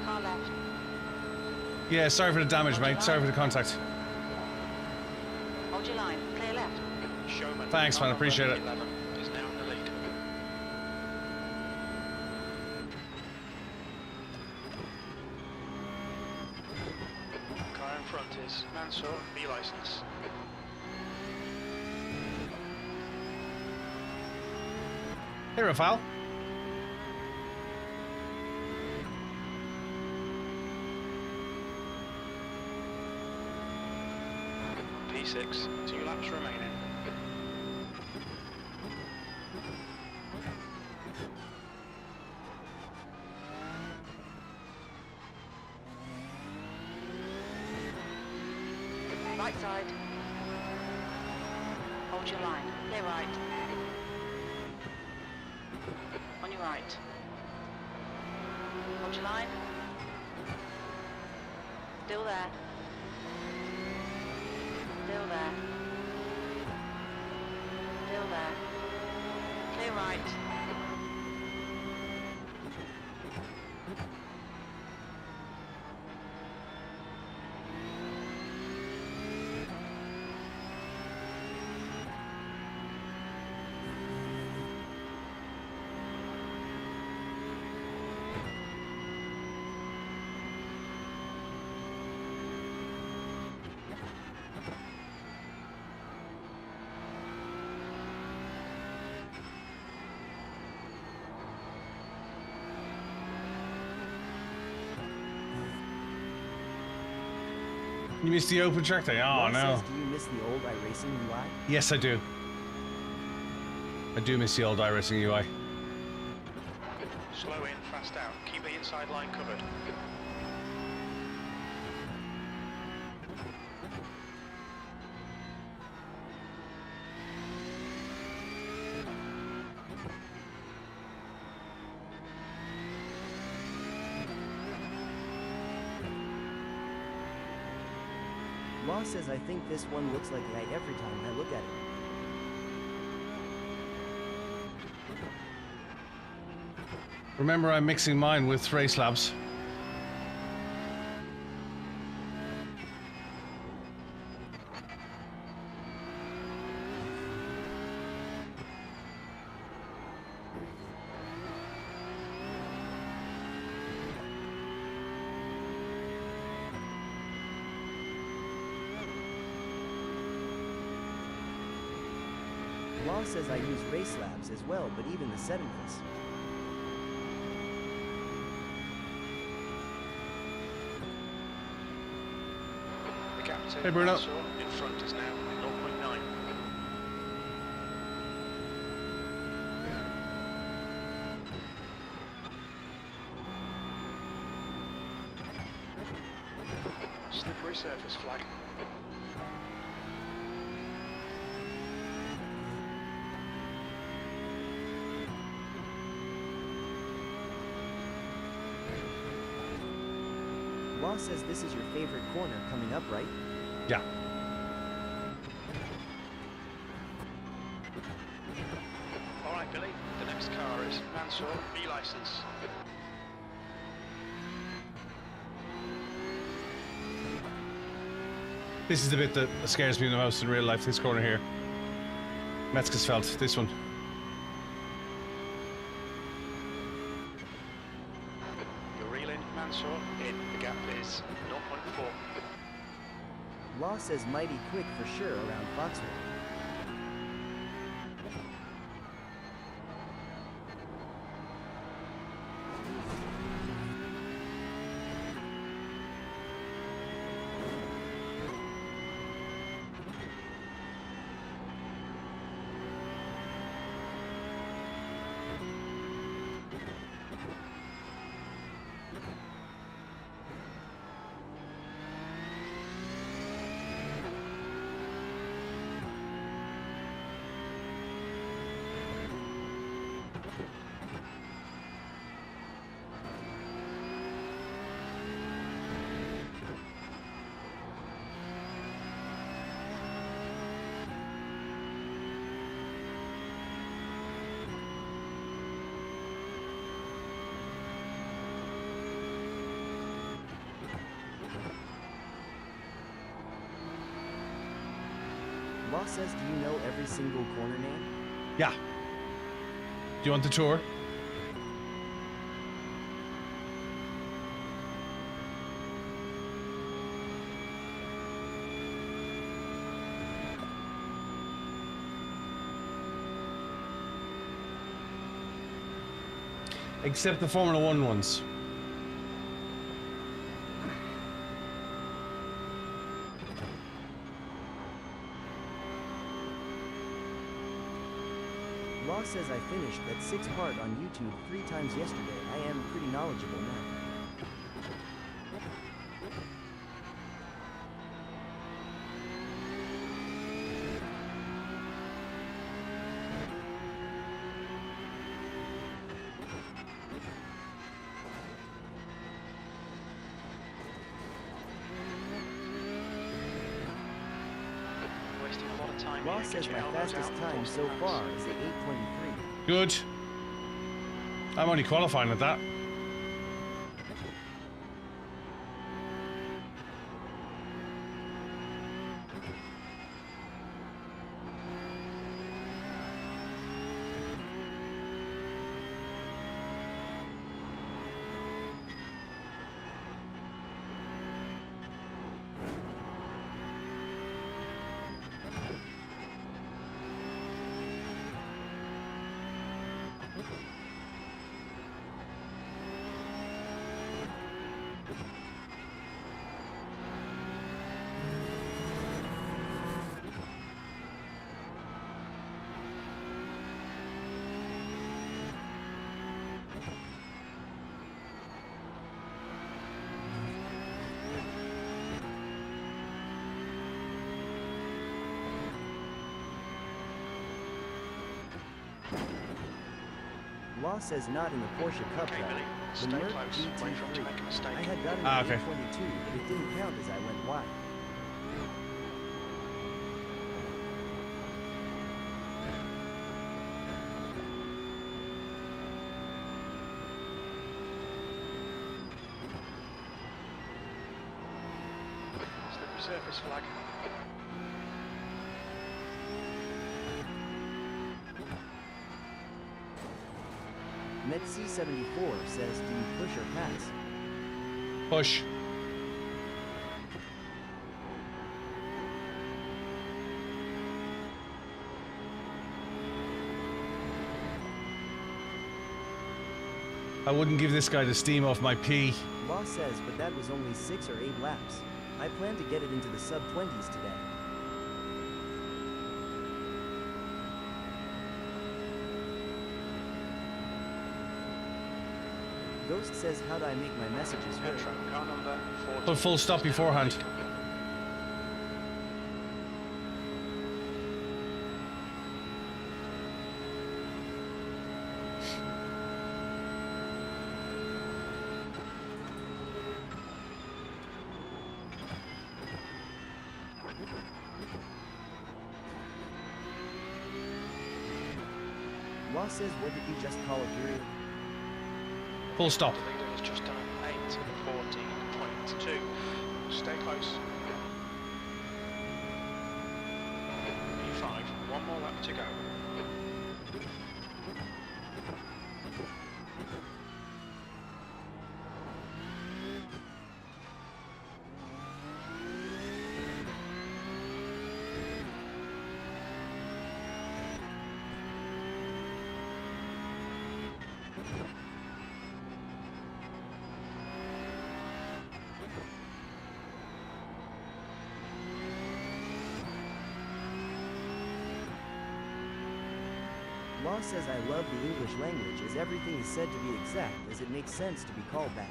Car left. Yeah, sorry for the damage, mate. Sorry for the contact. Hold your line, clear left. Showman. Thanks, man. Appreciate it. 11 is now in the lead. Car in front is Mansour, B license. Hey, Rafal. P6, 2 laps remaining. Right side. Hold your line. Clear right. On your right. Hold your line. Still there. Still there. Still there. Clear right. You missed the open track day. Oh Ross no. says, do you miss the old iRacing UI? Yes, I do. I do miss the old iRacing UI. Slow in, fast out. Keep the inside line covered. Ross says, I think this one looks like light every time I look at it. Remember, I'm mixing mine with Race Labs. Ross says I use Race Labs as well, but even the settings. The gap to Hey, Bruno. Mansour in front is now 0.9. Slippery surface flag. Ross says this is your favorite corner coming up, right? Yeah. Alright Billy, the next car is Mansour, B license. This is the bit that scares me the most in real life, this corner here. Metzgersfeld, this one. You're reeling, Mansour, in, the gap is 0.4. Ross says mighty quick for sure around Foxwood. Ross says, do you know every single corner name? Yeah. Do you want the tour? Except the Formula One ones. Law says I finished that 6-part on YouTube 3 times yesterday. I am pretty knowledgeable now. Wasting a lot of time Law here. says Get my your elbows fastest out and time force the so pass. far is at 8:23. Good. I'm only qualifying at that. Law says not in the Porsche Cup Okay, though. Billy, The stay Merc close. Wait for him to GT3. make a mistake. I had gotten Ah, an okay. 822, but it didn't count as I went wide. Slippery surface flag. Met C74 says, do you push or pass? Push. I wouldn't give this guy the steam off my P. Law says, but that was only 6 or 8 laps. I plan to get it into the sub-20s today. Ghost says, how do I make my messages heard? Metro, car number 40. Put full stop beforehand. Law says, what did you just call a period? Full stop. The leader has just done 8:14.2. Stay close. P5, one more lap to go. Law says I love the English language as everything is said to be exact as it makes sense to be called that.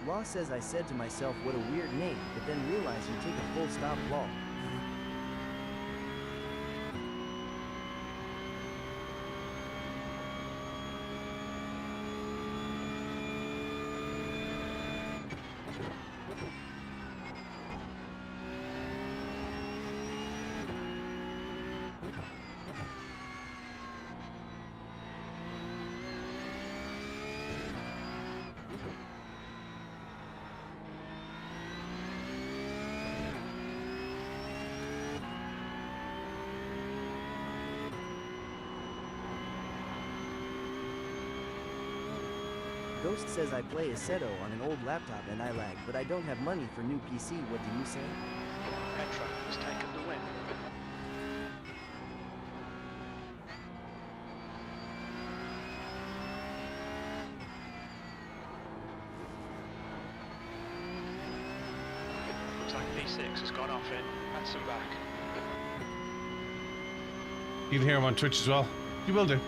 Law says I said to myself what a weird name, but then realized you take a full stop Law. Ghost says I play Assetto on an old laptop and I lag, but I don't have money for new PC. What do you say? Petra has taken the win. Looks like P6 has gone off in Hudson back. You can hear him on Twitch as well. You will do.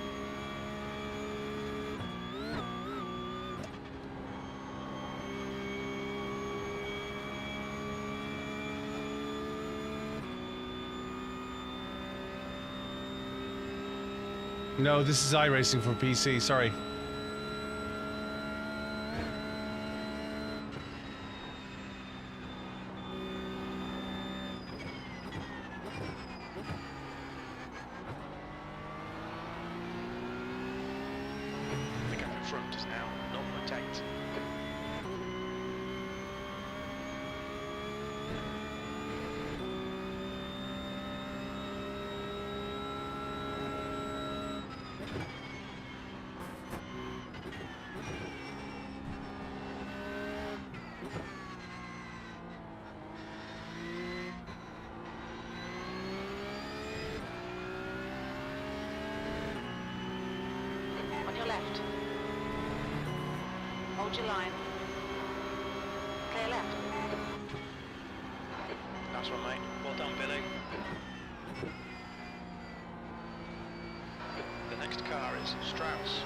No, this is iRacing for PC, sorry. The gap in front is now 0.8. On your left. Hold your line. Clear left. Nice one, mate. Well done, Billy. The next car is Strauss.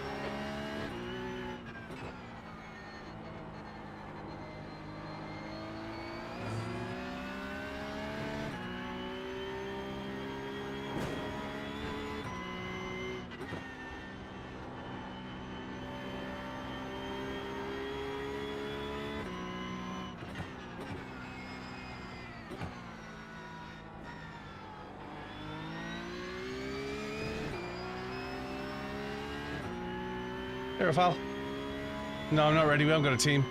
Here, Rafal. No, I'm not ready. We haven't got a team.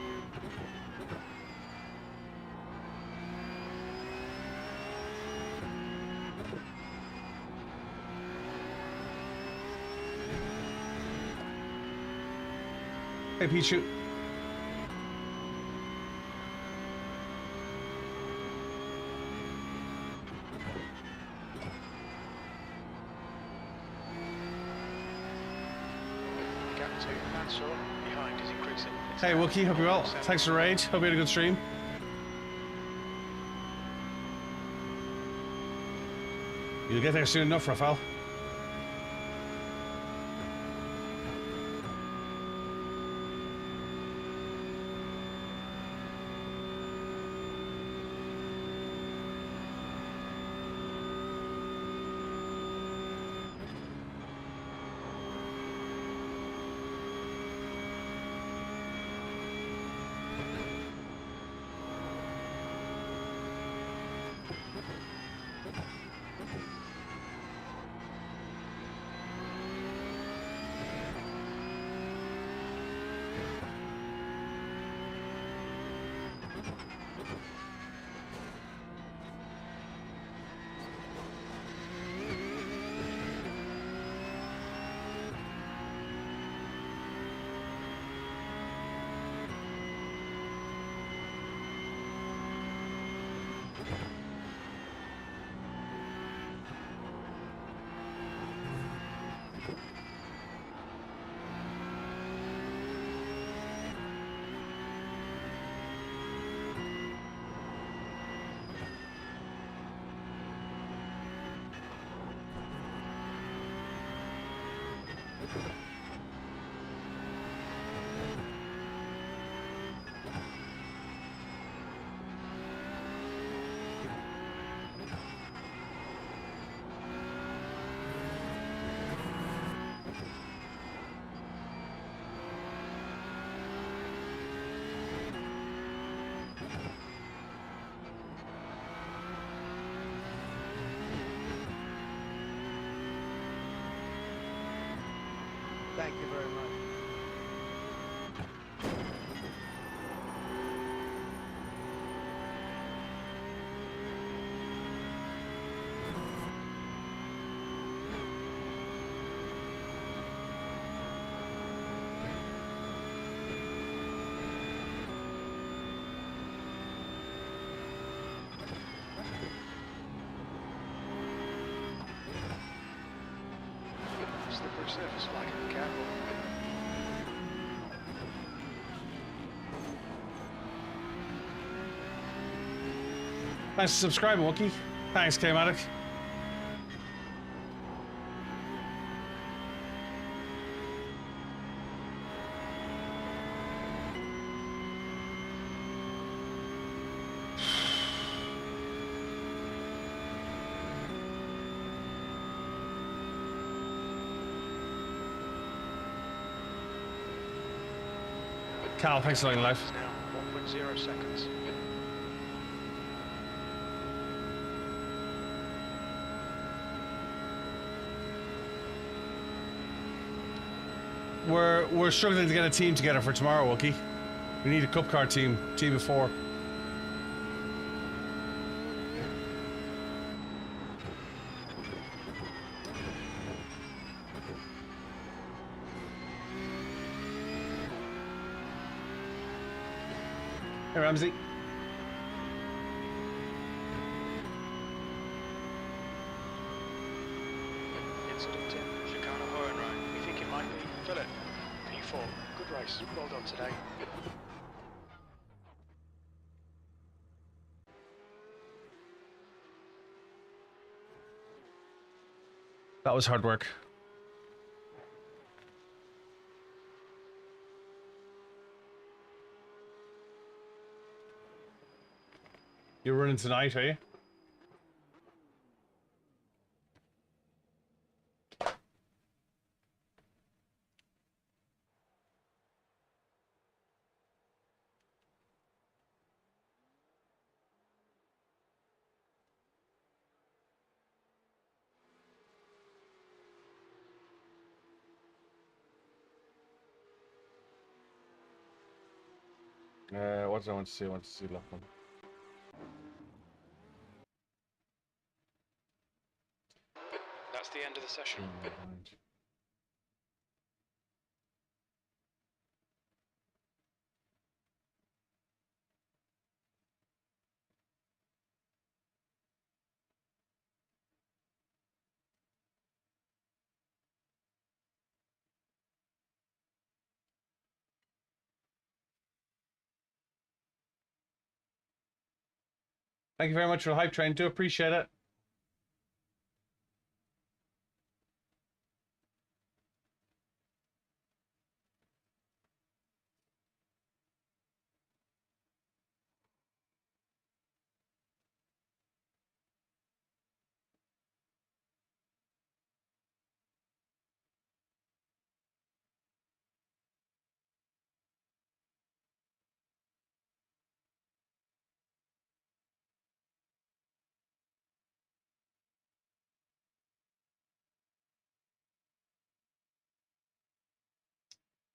Hey, Pichu. Gap to Mansour behind is increasing. It's Hey, now Wookie. Hope you're well. 0.7. Thanks for the raid. Hope you had a good stream. You'll get there soon enough, Rafal. Thank you very much. slippery surface, like it. Careful. Thanks for subscribing, Wookie. Thanks, K-Matic. Cal, thanks for joining live. Now 1.0 seconds. We're struggling to get a team together for tomorrow, Wookie. We need a cup car team of 4. Hey, Ramsey. Incident in Chicana Horn right. We think it might be. Fill it. P4. Good race. Well done today. That was hard work. You're running tonight, are you? What did I want to see? I want to see Lachlan. That's the end of the session. Thank you very much for the hype train. Do appreciate it.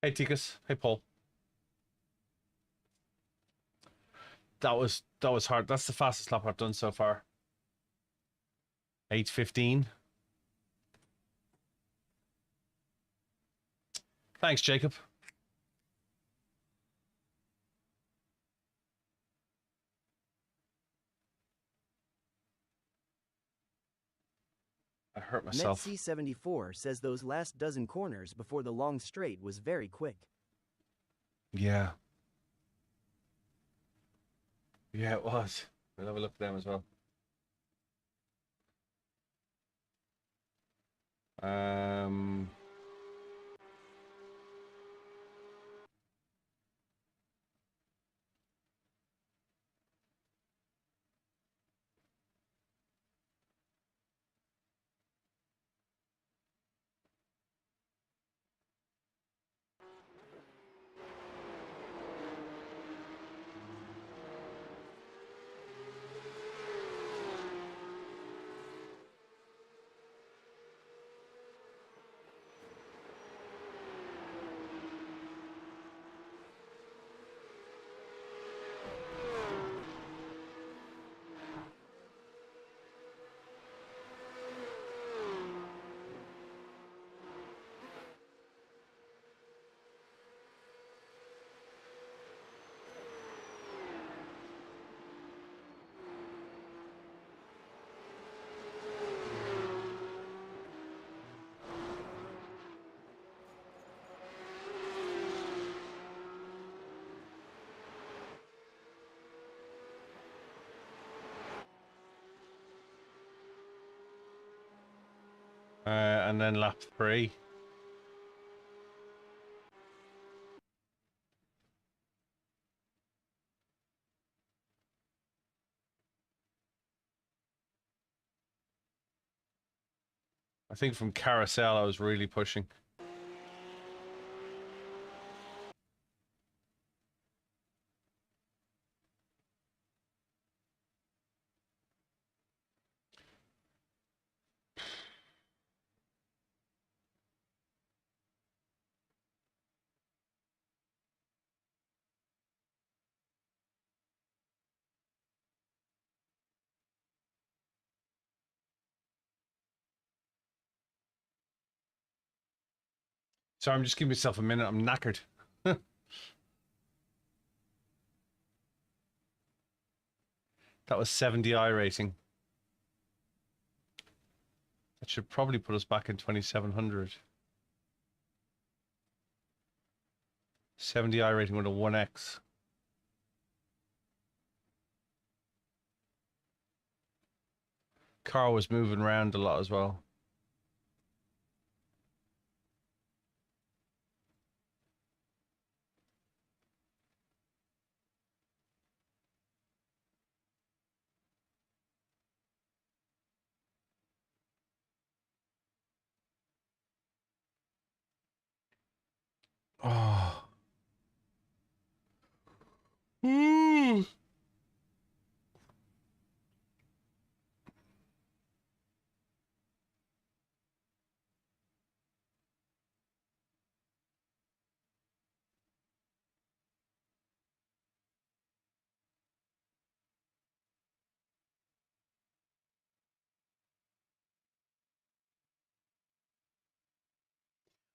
Hey, Tikas. Hey, Paul. That was hard. That's the fastest lap I've done so far. 8:15. Thanks, Jacob. I hurt myself. NetC74 says those last dozen corners before the long straight was very quick. Yeah. Yeah, it was. We'll have a look at them as well. And then lap 3. I think from carousel I was really pushing. Sorry, I'm just giving myself a minute. I'm knackered. That was 70 iRacing. That should probably put us back in 2700. 70 iRacing with a 1x. Car was moving around a lot as well. Oh. Ooh.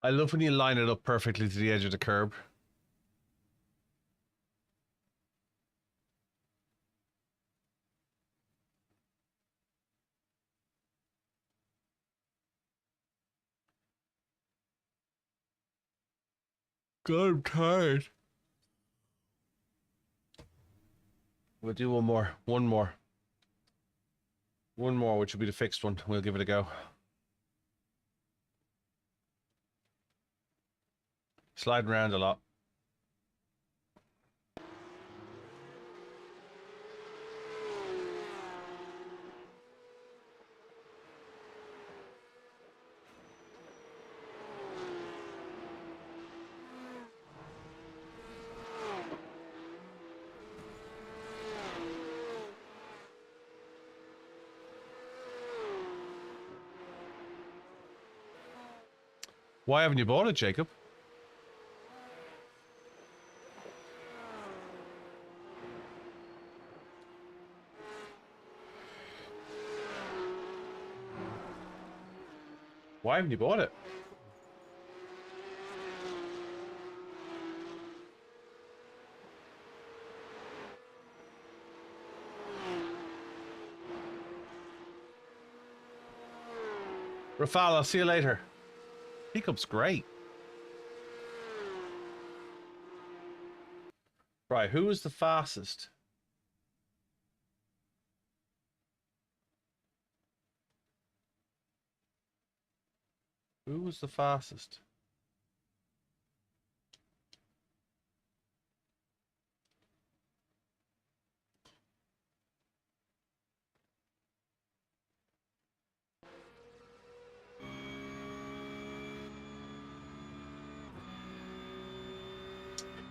I love when you line it up perfectly to the edge of the curb. God, I'm tired. We'll do one more. One more. One more, which will be the fixed one. We'll give it a go. Sliding around a lot. Why haven't you bought it, Jacob? Why haven't you bought it? Rafal, I'll see you later. Pickup's great. Right, who was the fastest? Who was the fastest?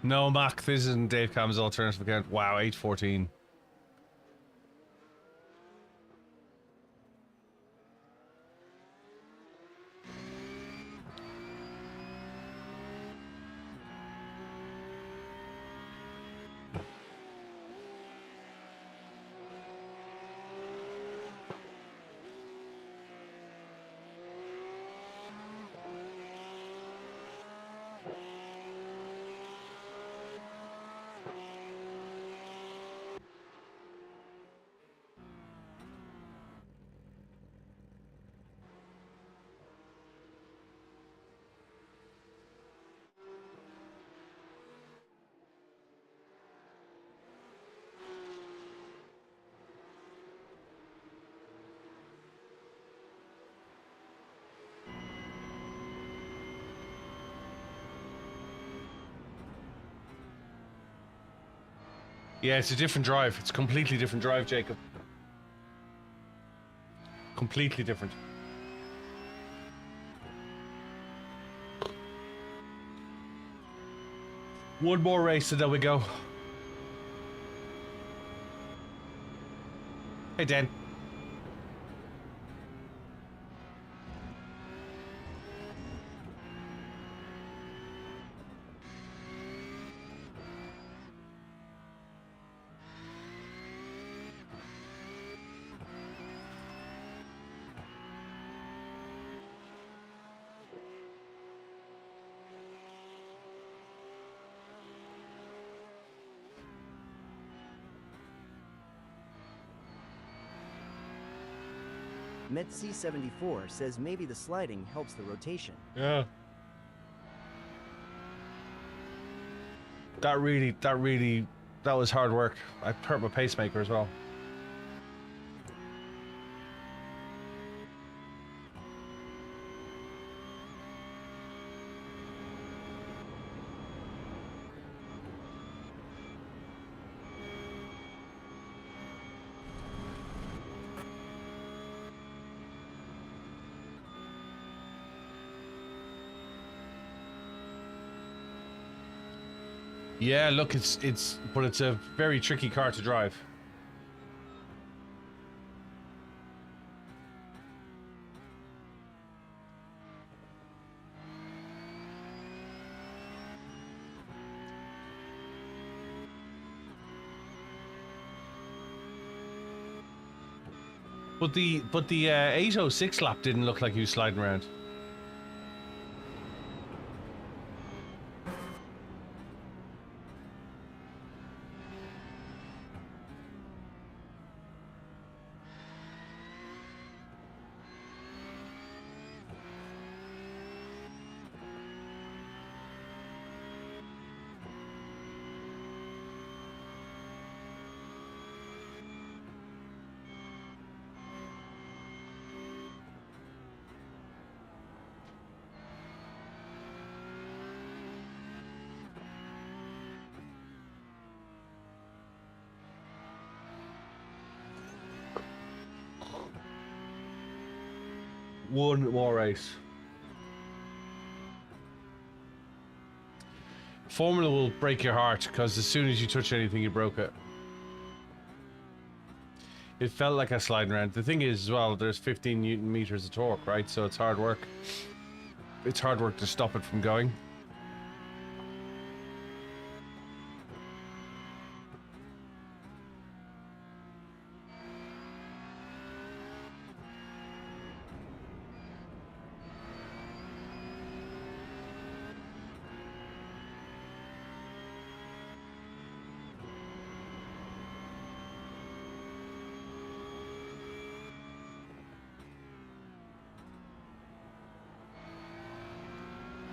No, Mac, this isn't Dave Cam's alternative account. Wow, 814. Yeah, it's a different drive. It's a completely different drive, Jacob. Completely different. One more race and then we go. Hey, Dan. Metc74 says maybe the sliding helps the rotation. Yeah. That was hard work. I hurt my pacemaker as well. Yeah, look, but it's a very tricky car to drive. But the 806 lap didn't look like he was sliding around. One more race. Formula will break your heart because as soon as you touch anything, you broke it. It felt like a sliding around. The thing is, as well, there's 15 Newton meters of torque, right? So it's hard work. It's hard work to stop it from going.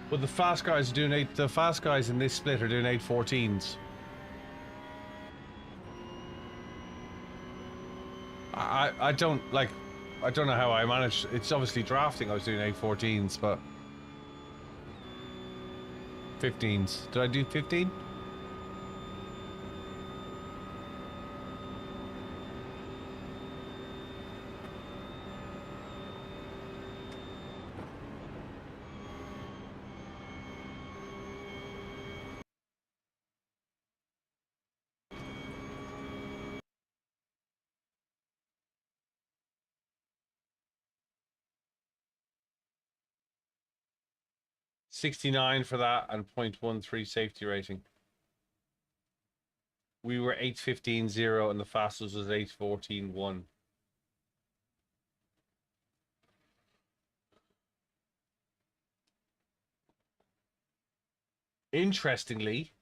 But the fast guys are doing the fast guys in this split are doing 814s. I don't know how I managed. It's obviously drafting. I was doing 814s, but 15s. Did I do 15? $69 for that and 0.13 safety rating. We were 815.0 and the fastest was 814.1. Interestingly,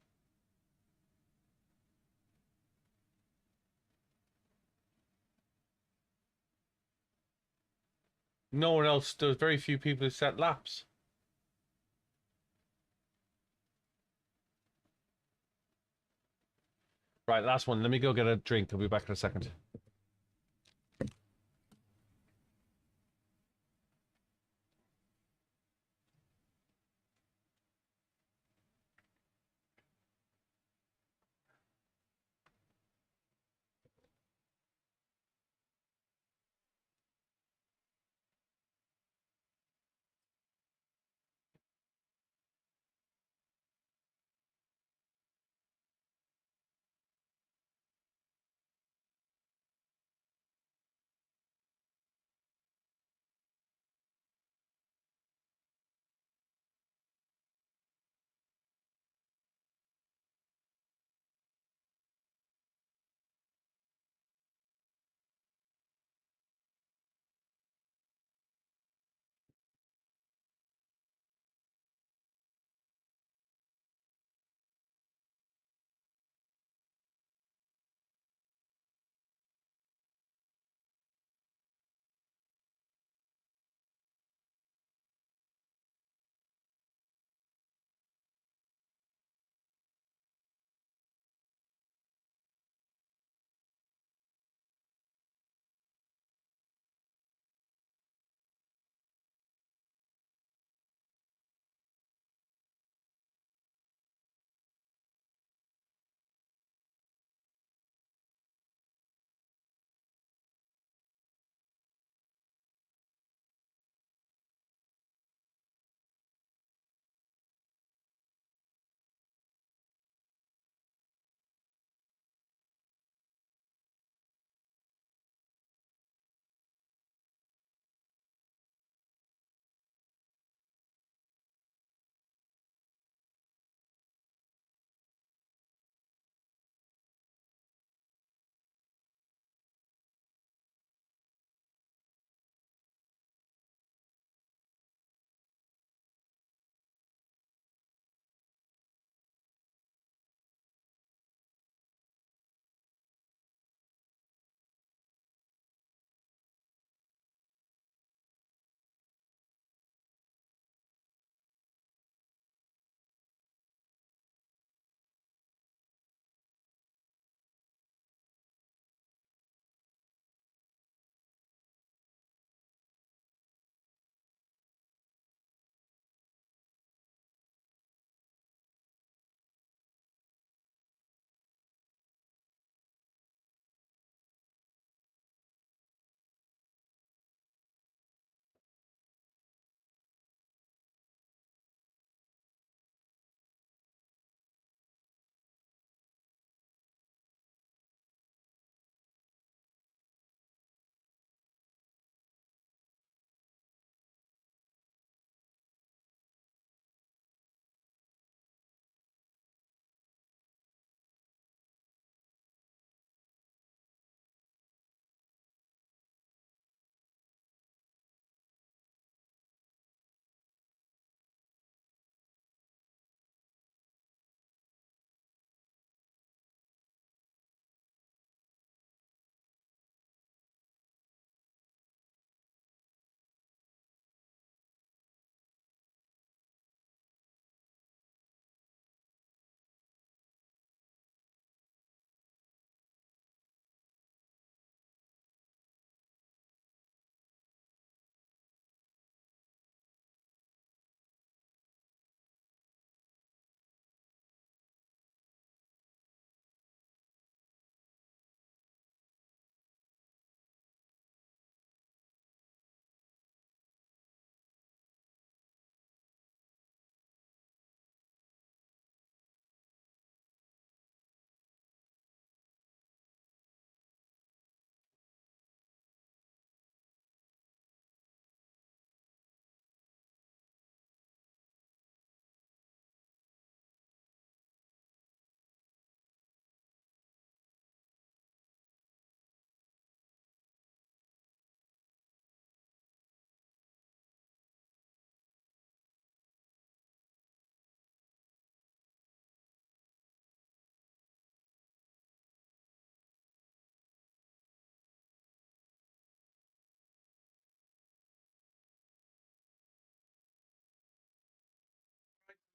no one else, there's very few people who set laps. Right, last one. Let me go get a drink. I'll be back in a second.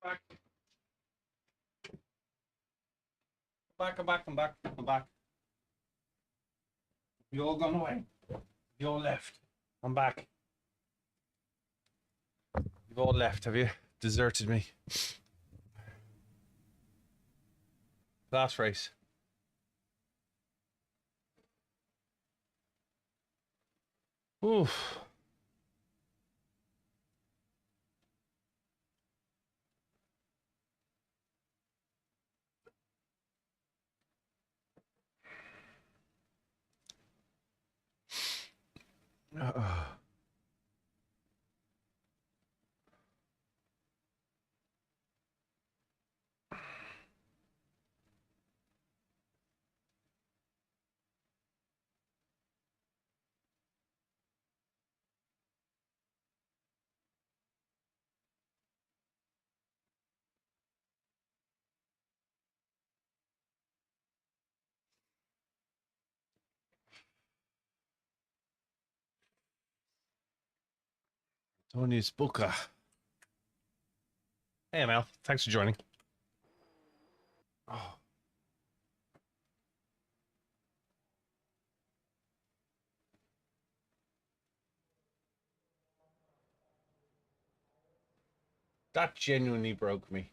Back. Back, I'm back, I'm back, I'm back. You all gone away. You all left. I'm back. You've all left, have you? Deserted me. Last race. Oof. Tony's Booker. Hey, Mel. Thanks for joining. Oh. That genuinely broke me.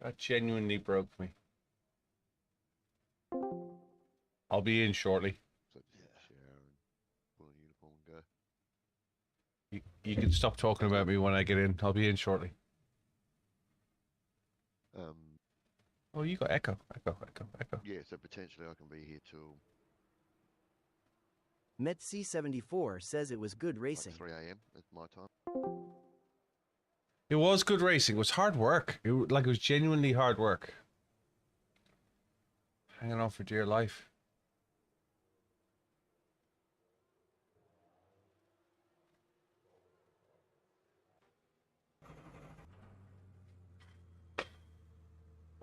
That genuinely broke me. I'll be in shortly. You can stop talking about me when I get in. I'll be in shortly. Oh, you got echo. Yeah, so potentially I can be here till Met C74 says it was good racing. like 3 a.m. at my time. It was good racing. It was hard work. It was genuinely hard work. Hanging on for dear life.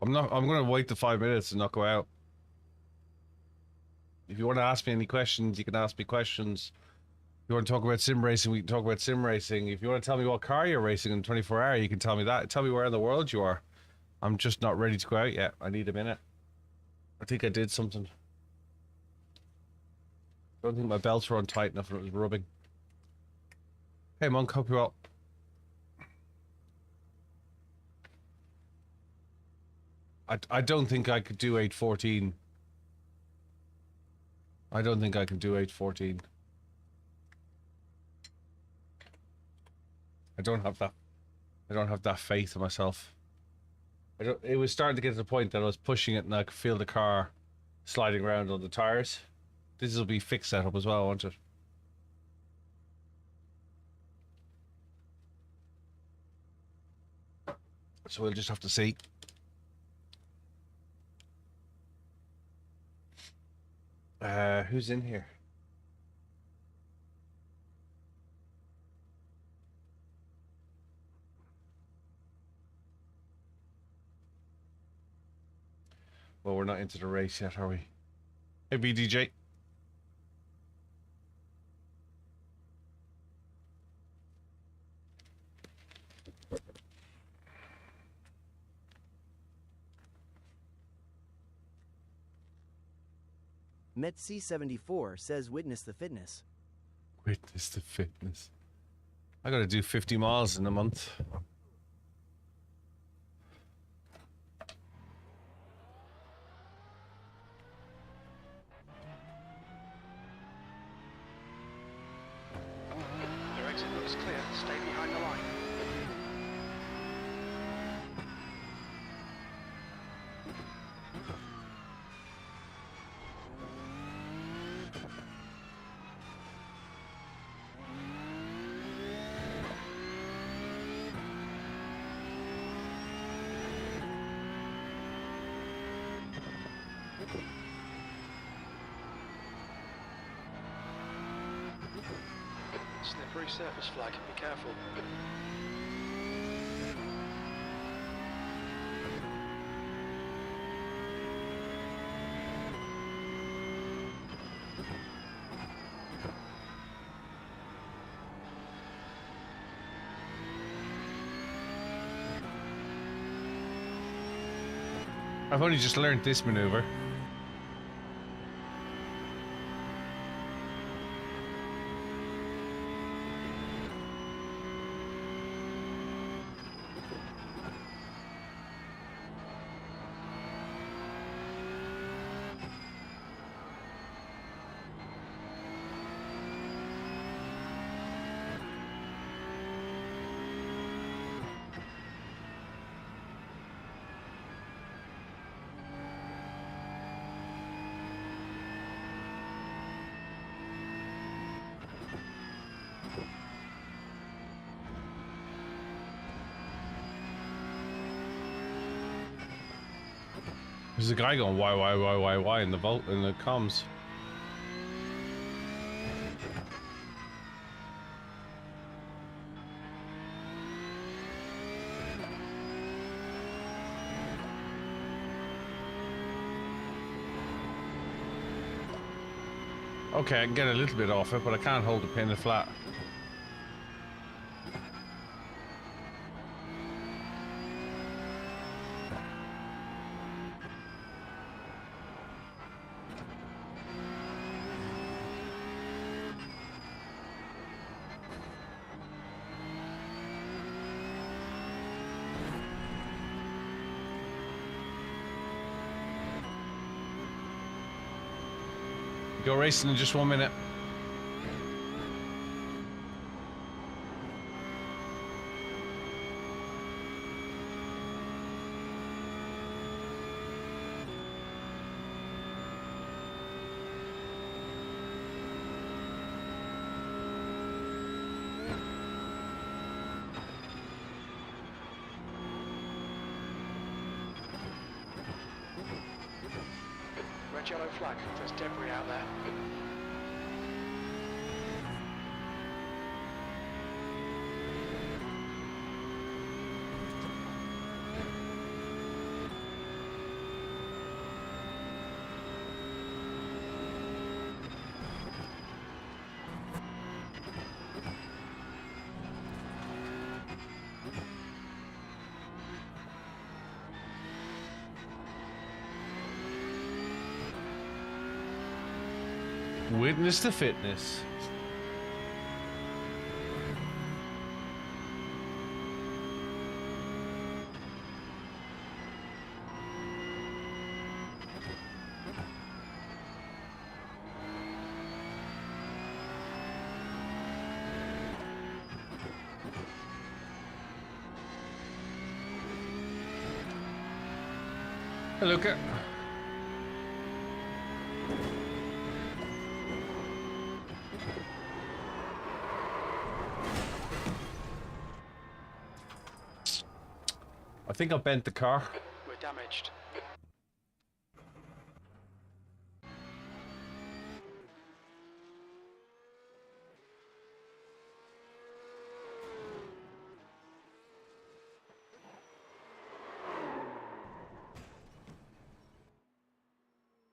I'm going to wait the 5 minutes and not go out. If you want to ask me any questions, you can ask me questions. If you want to talk about sim racing, we can talk about sim racing. If you want to tell me what car you're racing in 24 hour, you can tell me that. Tell me where in the world you are. I'm just not ready to go out yet. I need a minute. I think I did something. I don't think my belts were on tight enough and it was rubbing. Hey, Monk, hope you're well. I don't think I could do 8:14. I don't think I can do 8:14. I don't have that faith in myself. It was starting to get to the point that I was pushing it and I could feel the car sliding around on the tires. This will be fixed setup as well, won't it? So we'll just have to see. Who's in here? Well, we're not into the race yet, are we? Hey, BDJ. Met C74 says witness the fitness. Witness the fitness. I gotta do 50 miles in a month. Your exit looks clear. Stay behind the line. Slippery surface flag. Be careful. I've only just learned this maneuver. There's a guy going why in the comms. Okay, I can get a little bit off it, but I can't hold the pin flat. Go racing in just 1 minute. Red yellow flag, there's debris out there. Witness the fitness. Hey, look at. I think I bent the car. We're damaged.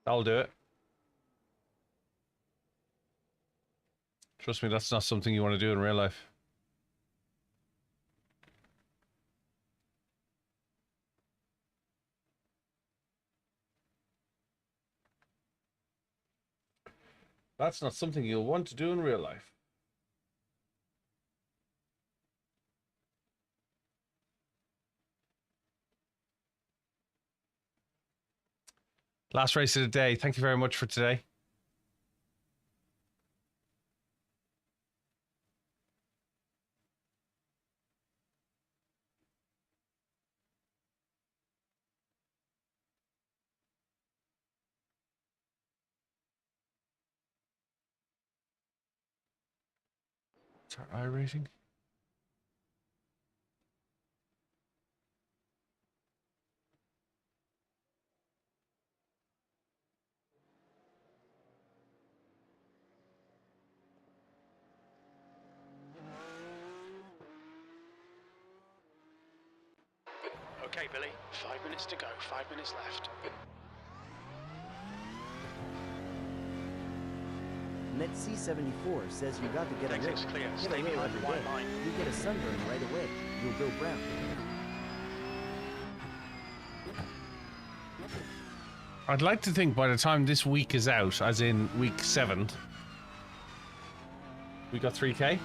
I'll do it. Trust me, that's not something you want to do in real life. That's not something you'll want to do in real life. Last race of the day. Thank you very much for today. Is our iRacing? Okay, Billy, 5 minutes to go, 5 minutes left. Net C74 says you got to get a Exit's lick. clear. Get Stay a lick behind every the white day. line. You get a sunburn right away. You'll go brown. I'd like to think by the time this week is out, as in week 7, we got 3K.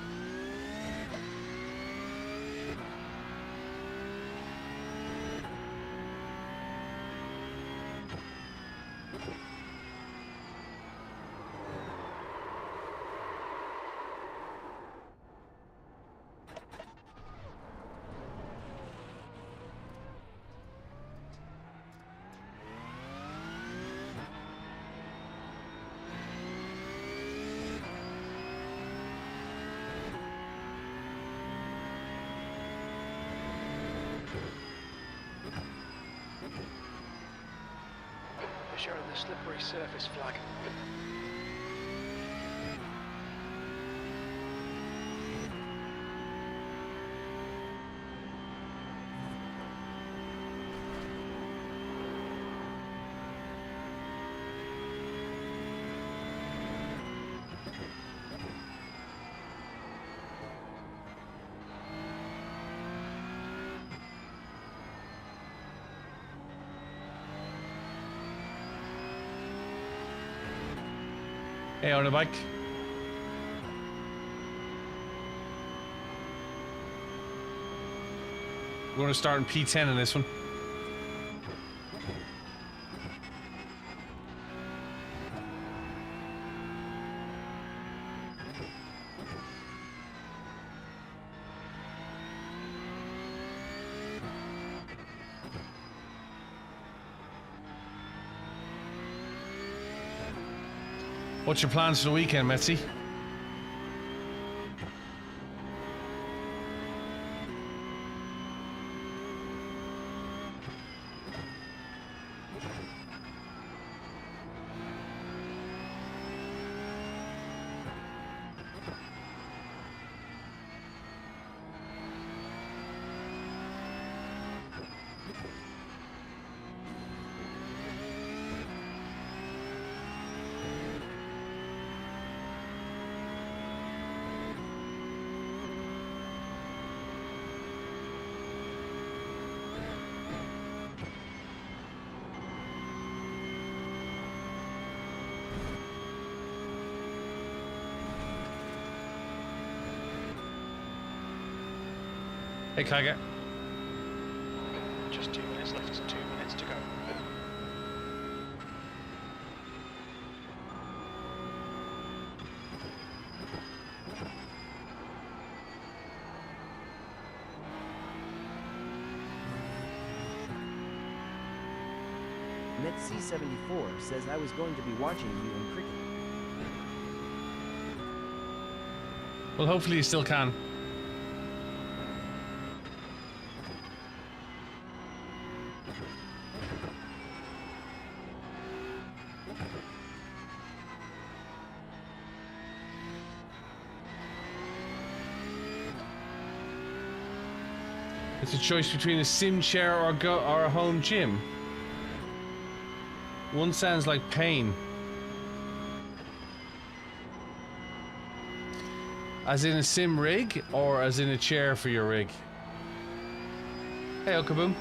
Showing the slippery surface flag. Hey, on the bike. We're going to start in P10 in this one. What's your plans for the weekend, Metzi? Hey, Kage. Just 2 minutes left, 2 minutes to go. NetC74 says I was going to be watching you in cricket. Well, hopefully you still can. It's a choice between a sim chair or a home gym. One sounds like pain. As in a sim rig, or as in a chair for your rig? Hey, Okaboom.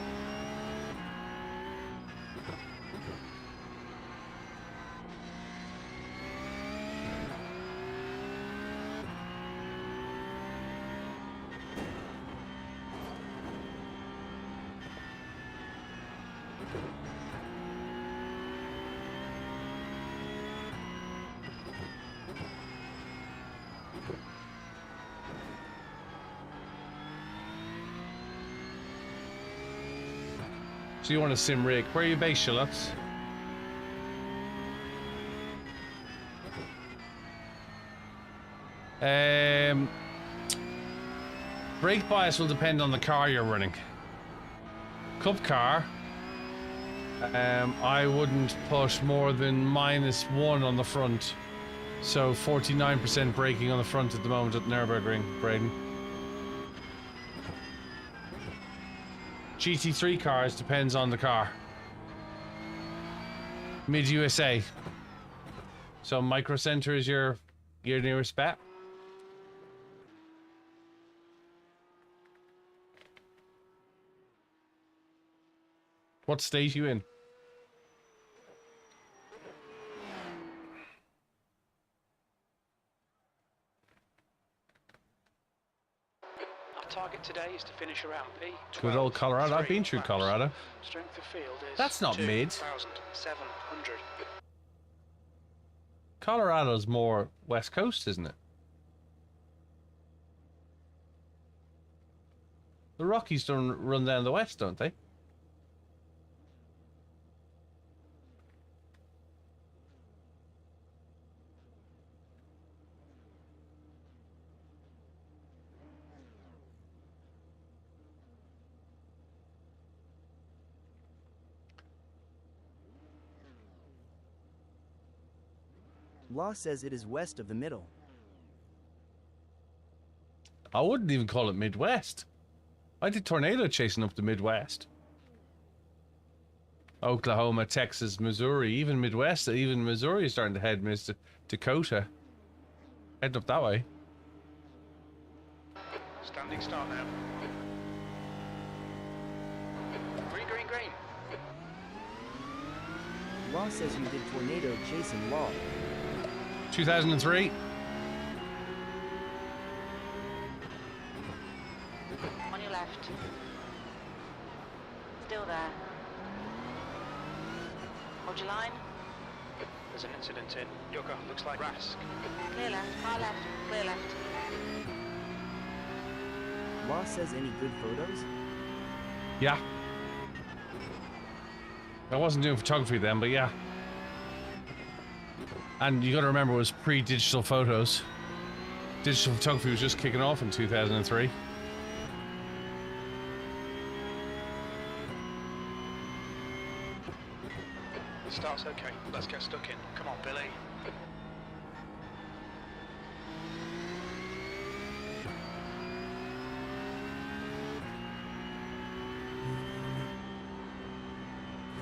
So you want a sim rig. Where are you based, Charlotte? Brake bias will depend on the car you're running. Cup car, I wouldn't put more than -1 on the front. So 49% braking on the front at the moment at Nürburgring, Braden. GT3 cars depends on the car. Mid USA. So Micro Center is your nearest bet. What state you in? target today is to finish around P. Good old Colorado. I've been through Colorado. Strength of field is That's not mid. 2,700. Colorado's more West Coast, isn't it? The Rockies don't run down the west, don't they? Law says it is west of the middle. I wouldn't even call it Midwest. I did tornado chasing up the Midwest. Oklahoma, Texas, Missouri, even Midwest, even Missouri is starting to head Mr. Dakota. Heading up that way. Standing start now. Green, green, green. Law says you did tornado chasing Law. 2003. On your left. Still there. Hold your line. There's an incident in Yoga. Looks like Rask. Clear left. Car left. Clear left. Law says any good photos? Yeah. I wasn't doing photography then, but yeah. And you got to remember, it was pre-digital photos. Digital photography was just kicking off in 2003. The start's okay. Let's get stuck in. Come on, Billy.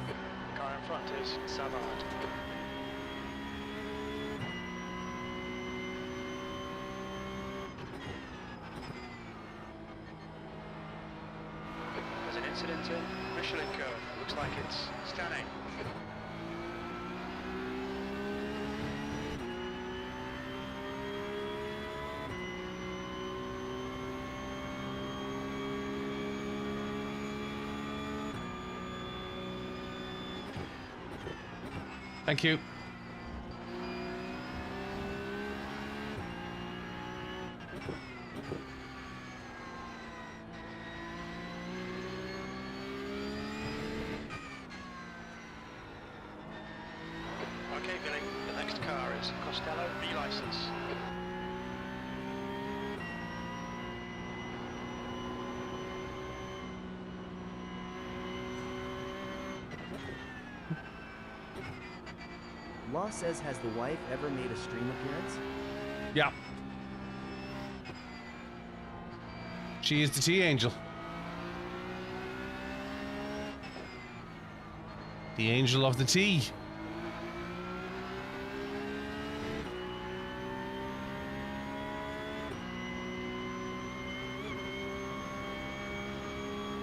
The car in front is Savard. There's an incident in Michelin curve. Looks like it's Stanning. Thank you. Okay, Billy. The next car is Costello B-License. Law says has the wife ever made a stream appearance? Yeah. She is the tea angel. The angel of the tea.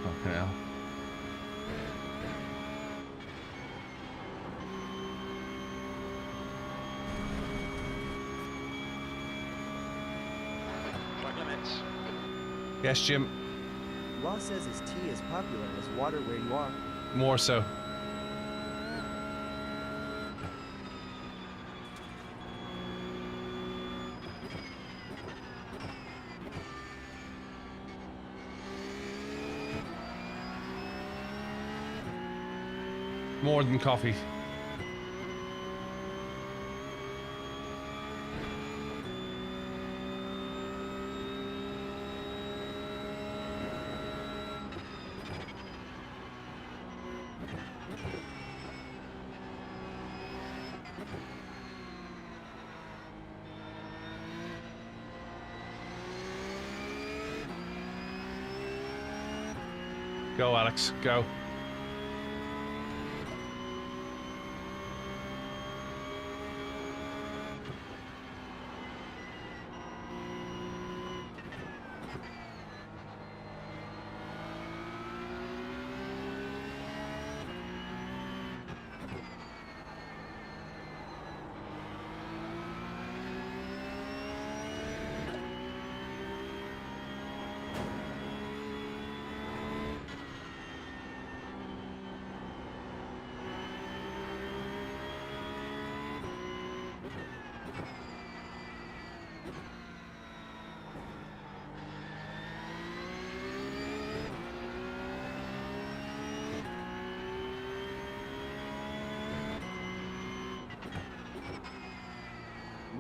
Okay. Now. Track limits. Yes, Jim. Law says his tea is popular as water where you are. More so. More than coffee. Go, Alex, go.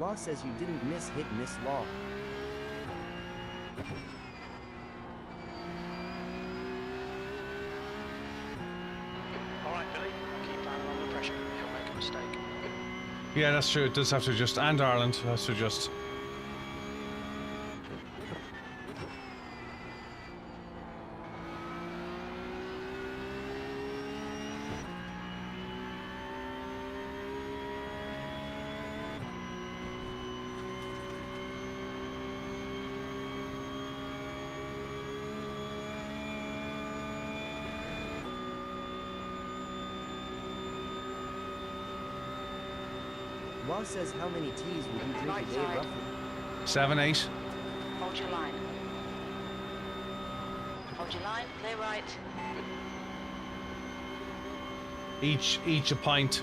Law says you didn't hit miss Law. Alright, Billy, keep down under pressure. He'll make a mistake. Yeah, that's true. It does have to adjust, and Ireland has to adjust. Law says how many teas would you drink Right a day side. roughly? 7, 8. Hold your line. Hold your line, clear right. Each a pint.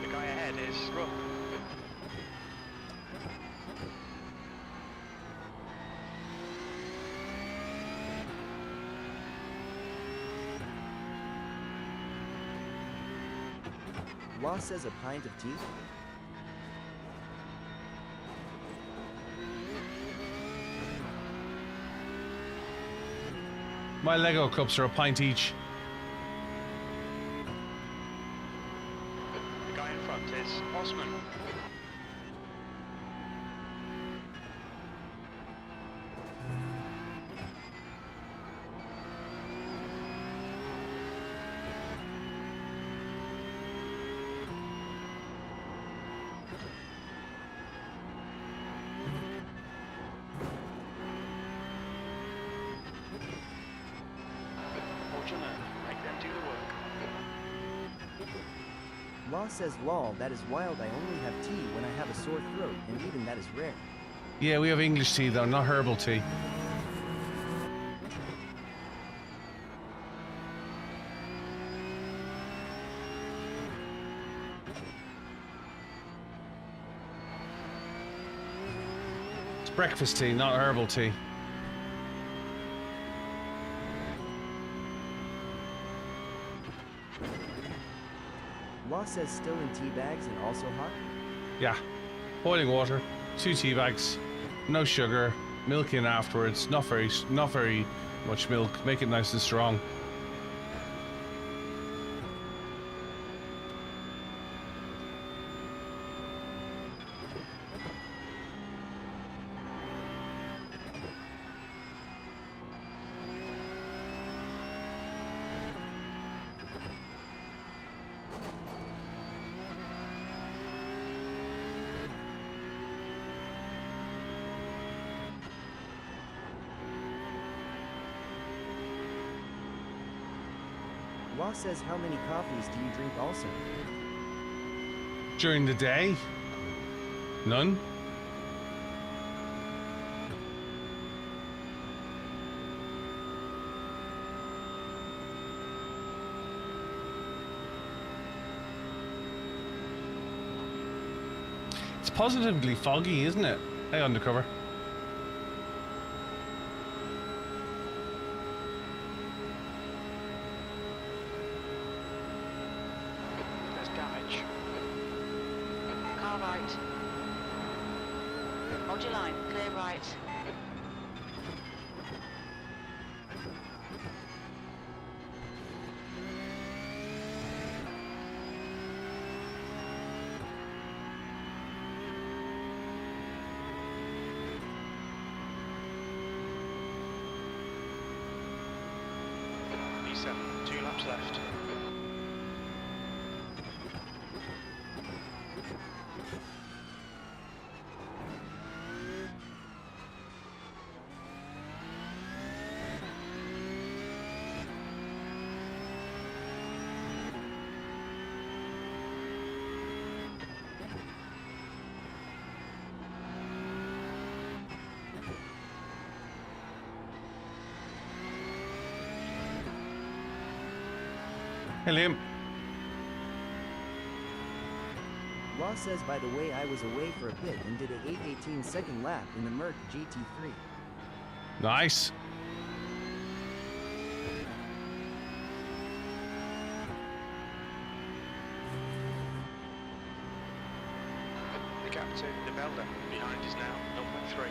The guy ahead is Rook. Law says a pint of tea? My Lego cups are a pint each. The guy in front is Osman. Hold your nerve. Make them do the work. Law says, lol, that is wild, I only have tea when I have a sore throat, and even that is rare. Yeah, we have English tea though, not herbal tea. It's breakfast tea, not herbal tea. Law says still in tea bags and also hot? Yeah. Boiling water, 2 tea bags, no sugar, milk in afterwards, not very much milk, make it nice and strong. Law says how many coffees do you drink also? During the day? None? It's positively foggy, isn't it? Hey, undercover. There's damage. Car right. Hold your line, clear right. E7, 2 laps left. Hey, Liam. Law says, by the way, I was away for a bit and did a 8:18 second lap in the Merc GT3. Nice. gap to the Belder. Behind is now 0.3.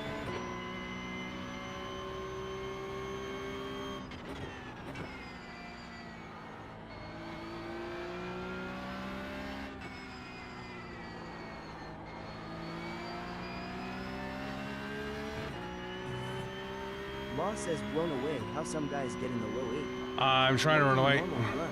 Law says blown away how some guys get in the low 8. I'm trying to run away. Normal run.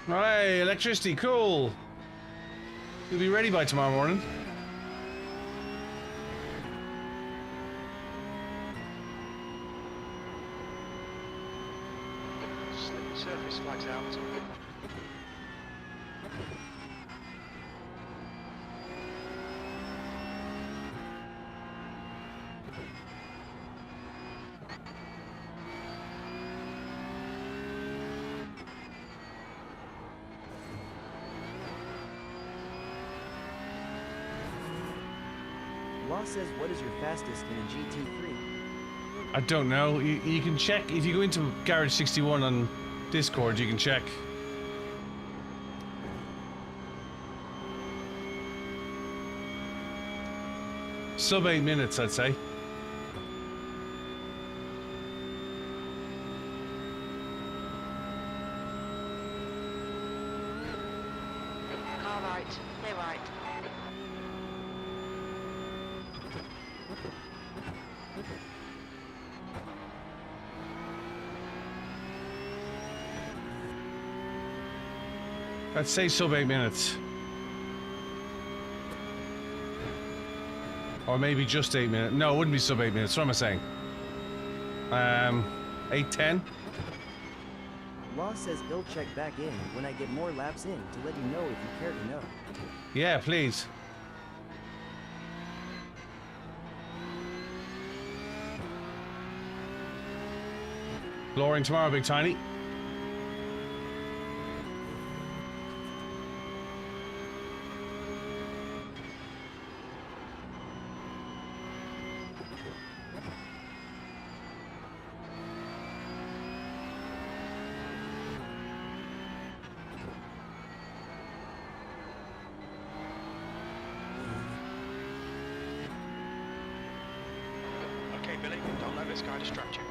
Hey, electricity, cool. You'll be ready by tomorrow morning. Slippery surface flags out. Law says what is your fastest in a GT3? I don't know. You can check if you go into Garage 61 on Discord. You can check. Sub 8 minutes, I'd say. Car right, clear right. I'd say sub 8 minutes. Or maybe just 8 minutes. No, it wouldn't be sub 8 minutes. What am I saying? 8:10. Law says he'll check back in when I get more laps in to let you know if you care to know. Yeah, please. Lowering tomorrow, Big Tiny. Okay, Billy, don't let this guy distract you.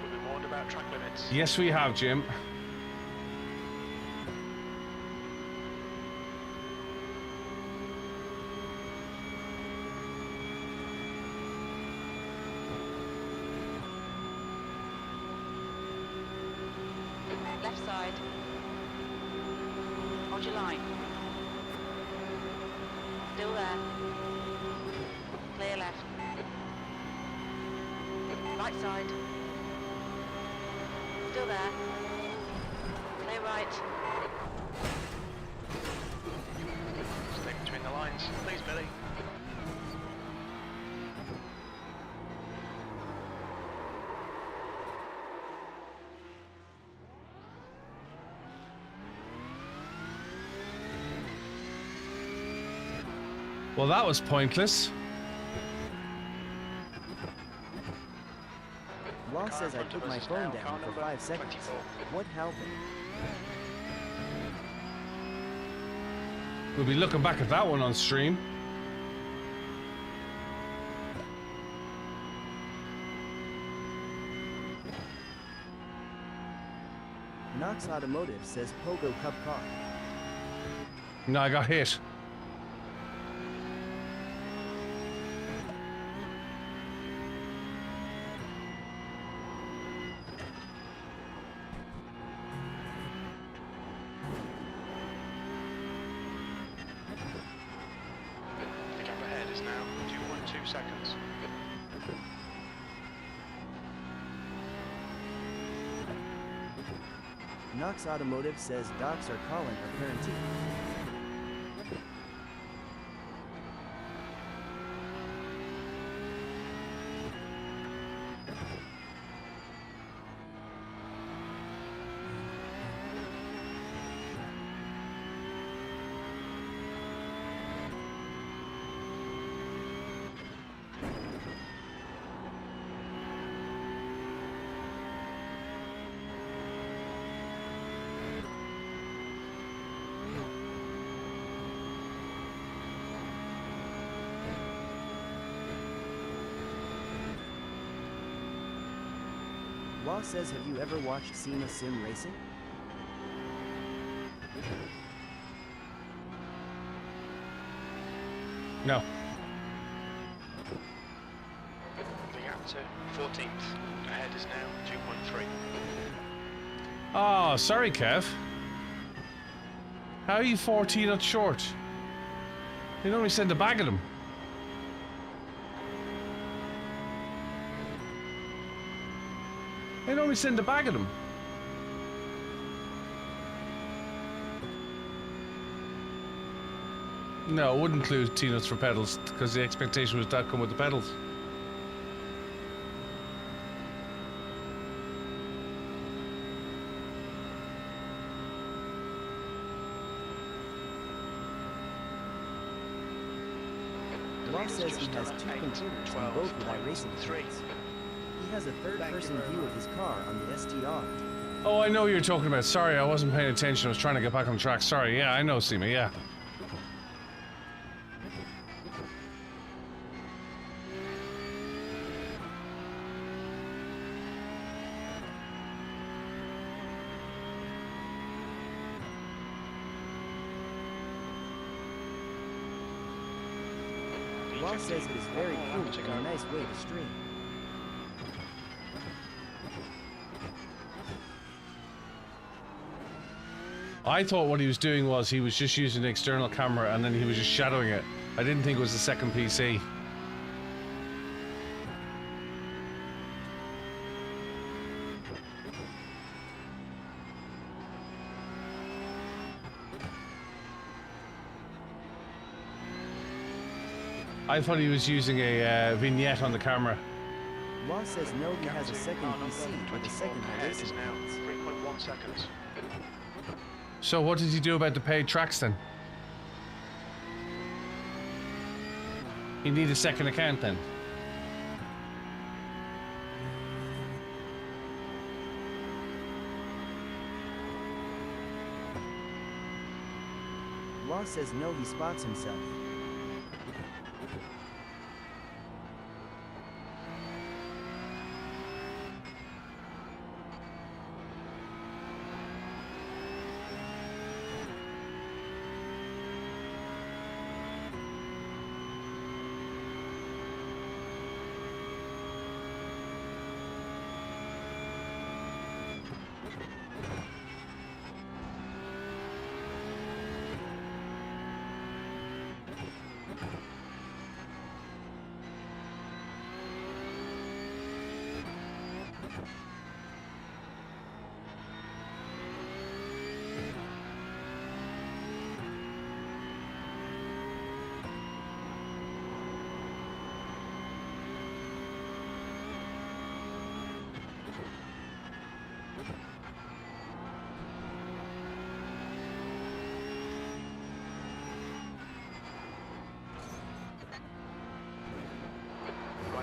We've been warned about track limits. Yes, we have, Jim. Left side. Hold your line. Still there. Clear left. Right side. Still there. Clear right. Stay between the lines. Please, Billy. Well, that was pointless. Law says I put my phone down for 5 seconds. 24. What happened? We'll be looking back at that one on stream. Knox Automotive says Pogo Cup car. No, I got hit. The gap ahead is now 2.2 seconds. Knox Automotive says docs are calling her parenting. Law says, have you ever watched Sim Racing? No. The gap to 14th. Ahead is now 2.3. Oh, sorry, Kev. How are you 14 out short? You normally send a bag of them. They normally send a bag of them. No, it wouldn't include T-nuts for pedals, because the expectation was that come with the pedals. Law says he has two computers, and both with iRacing threads. He has a third-person view of his car on the STR. Oh, I know what you're talking about. Sorry, I wasn't paying attention. I was trying to get back on track. Sorry. Yeah, I know, Seema. Yeah. Law says it is very cool and a nice way to stream. I thought what he was doing was he was just using the external camera and then he was just shadowing it. I didn't think it was the second PC. I thought he was using a vignette on the camera. Law says no, he has a second PC with a second Ahead is iRacing now points. 3.1 seconds. So what did he do about the paid tracks then? You need a second account then? Law says no, he spots himself.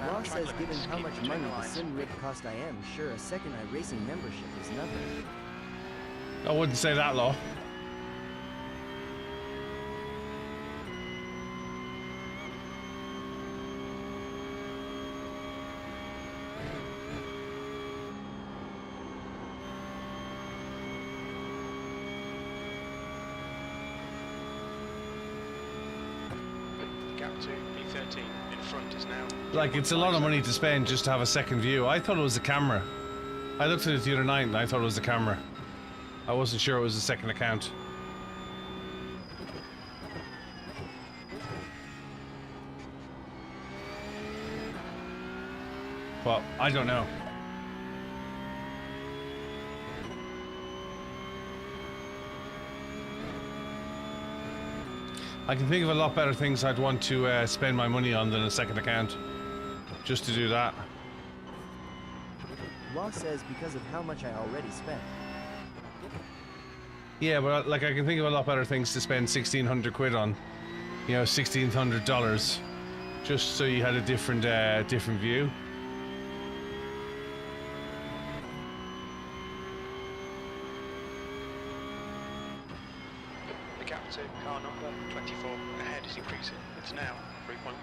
Law says given how much money the sim rig cost, I am sure a second iRacing membership is nothing. I wouldn't say that, Law. to P13. In front is now. Like, it's a lot of money to spend just to have a second view. I thought it was the camera. I looked at it the other night and I thought it was the camera. I wasn't sure it was a second account. Well, I don't know. I can think of a lot better things I'd want to spend my money on than a second account. Just to do that. Law says because of how much I already spent. Yeah, but like I can think of a lot better things to spend 1,600 quid on. You know, $1,600. Just so you had a different view. The gap to car number 24 ahead is increasing. It's now 3.1.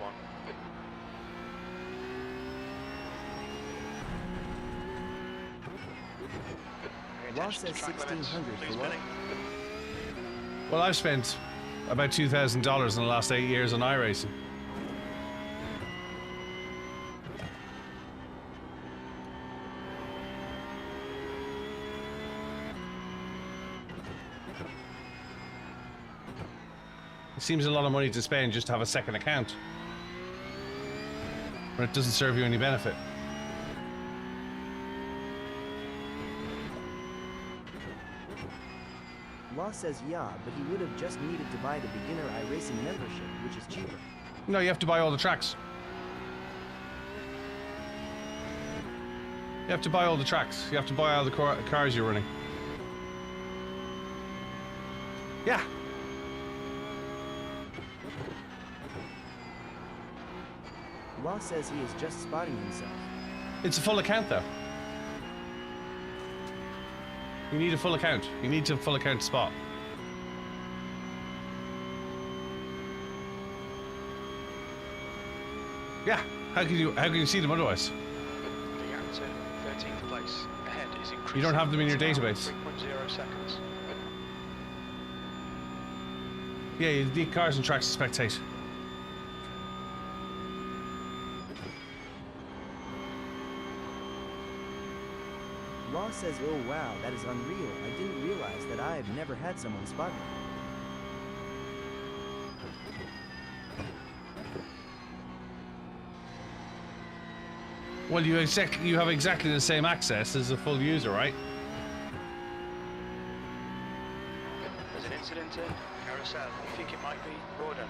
Law says 1,600 for what? Well, I've spent about $2,000 in the last 8 years on iRacing. It seems a lot of money to spend just to have a second account. But it doesn't serve you any benefit. Law says yeah, but he would have just needed to buy the beginner iRacing membership, which is cheaper. No, you have to buy all the tracks. You have to buy all the tracks. You have to buy all the cars you're running. Yeah. Law says he is just spotting himself. It's a full account though. You need a full account. You need a full account spot. Yeah. How can you see them otherwise? The gap to 13th place ahead is increasing. You don't have them in your It's now database. 3.0 seconds. Yeah, you need cars and tracks to spectate. Law says, oh wow, that is unreal. I didn't realize that I have never had someone spot me. Well, you have exactly the same access as a full user, right? There's an incident in Carousel. You think it might be Gordon?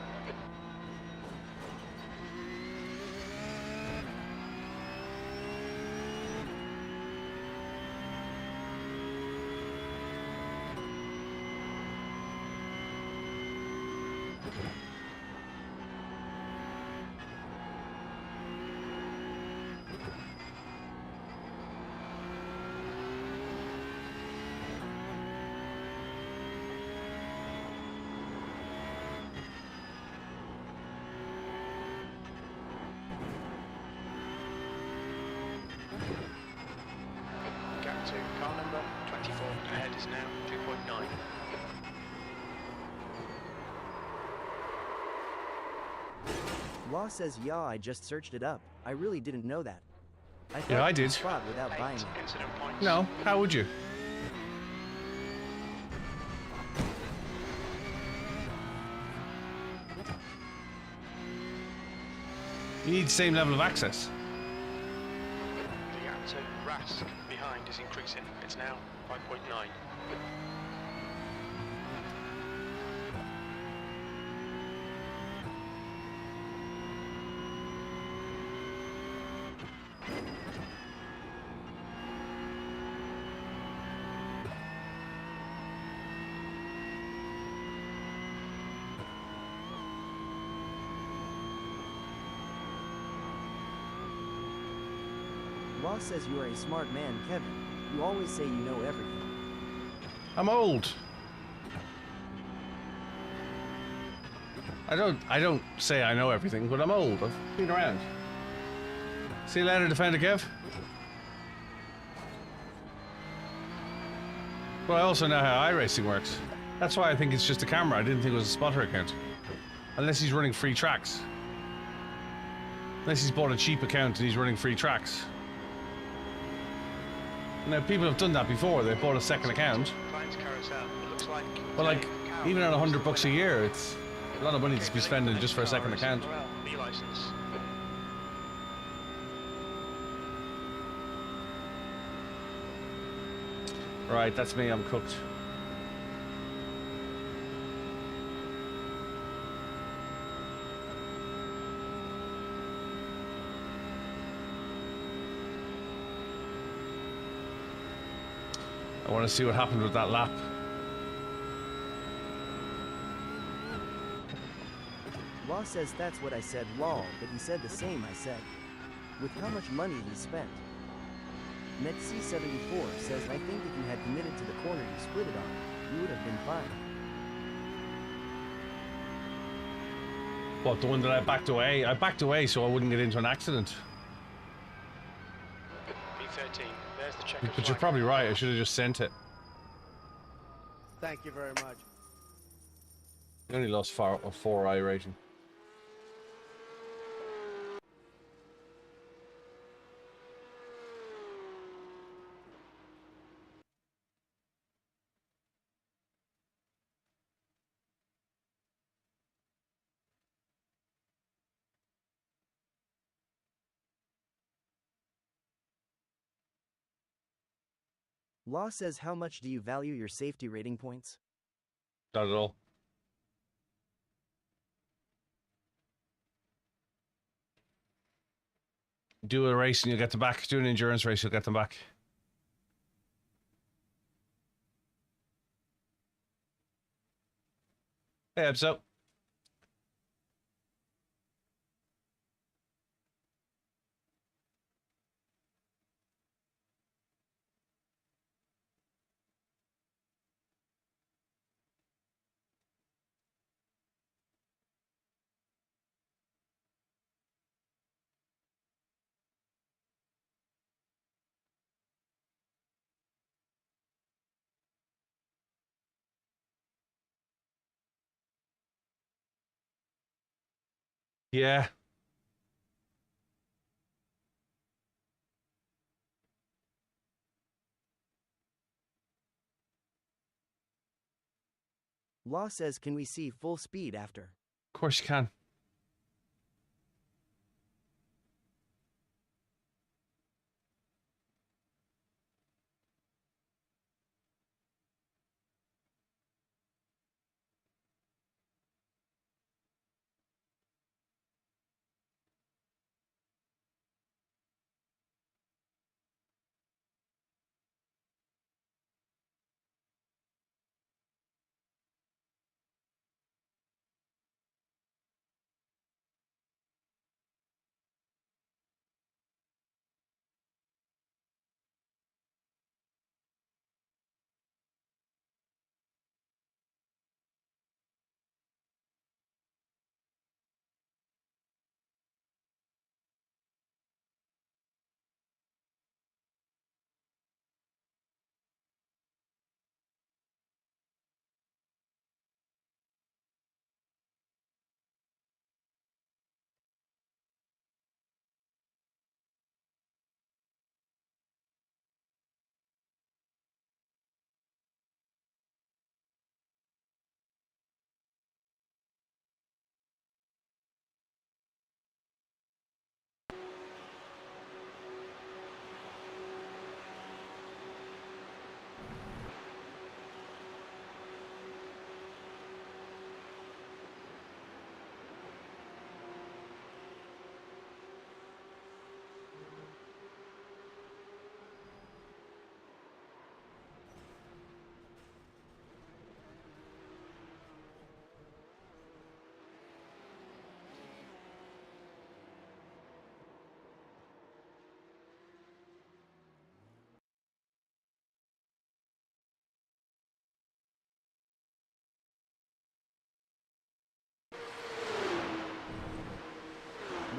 Gap to car number 24 ahead is now 2.9. Law says, yeah, I just searched it up. I really didn't know that. I thought Yeah, I you could did. spot without buying 8 it. incident points. No, how would you? You need the same level of access. The gap to Rask behind is increasing. It's now 5.9. Law says you are a smart man, Kevin. You always say you know everything. I'm old. I don't say I know everything, but I'm old. I've been around. See you later, Defender Kev. But I also know how iRacing works. That's why I think it's just a camera. I didn't think it was a spotter account. Unless he's running free tracks. Unless he's bought a cheap account and he's running free tracks. Now, people have done that before. They've bought a second account. But like, even at $100 a year, it's a lot of money to be spending just for a second account. Right, that's me. I'm cooked. I want to see what happened with that lap. Law says that's what I said, lol, but he said the same I said. With how much money he spent. NetC74 says, I think if you had committed to the corner you split it on, you would have been fine. What, the one that I backed away? I backed away so I wouldn't get into an accident. B13, there's the checker. But you're probably right, I should have just sent it. Thank you very much. I only lost 4 iRacing. Law says, how much do you value your safety rating points? Not at all. Do a race and you'll get them back. Do an endurance race, you'll get them back. Hey, Ebso. Yeah. Law says, can we see full speed after? Of course you can.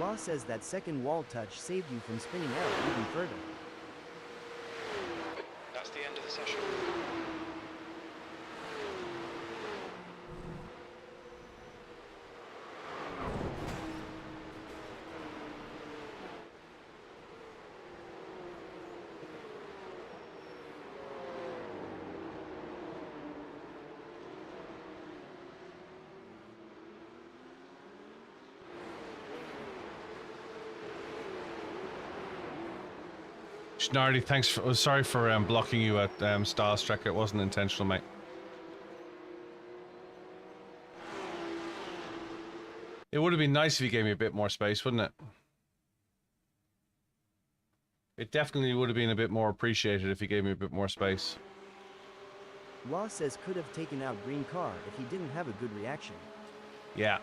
Law says that second wall touch saved you from spinning out even further. That's the end of the session. Schnardy, thanks for, sorry for blocking you at Styles Trek. It wasn't intentional, mate. It would have been nice if you gave me a bit more space, wouldn't it? It definitely would have been a bit more appreciated if you gave me a bit more space. Law says could have taken out green car if he didn't have a good reaction. Yeah.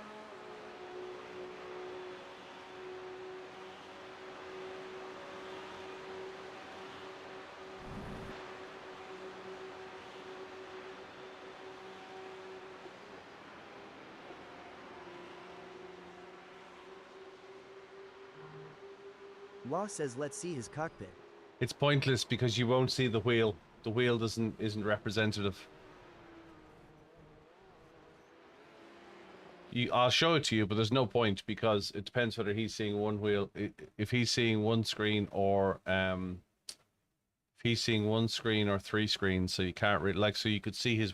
Law says let's see his cockpit. It's pointless because you won't see the wheel. The wheel isn't representative. I'll show it to you, but there's no point because it depends whether he's seeing one wheel, if he's seeing one screen or if he's seeing one screen or three screens. So you can't really so you could see his.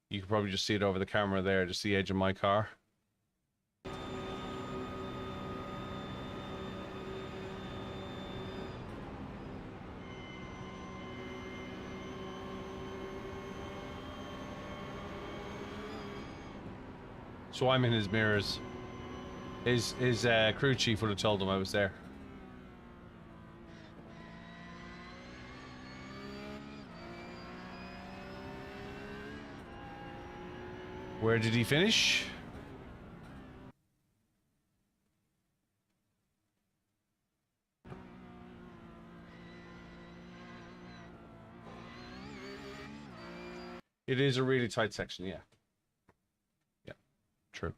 You could probably just see it over the camera there, just the edge of my car. So I'm in his mirrors. His crew chief would have told him I was there. Where did he finish? It is a really tight section, yeah. Yeah, true.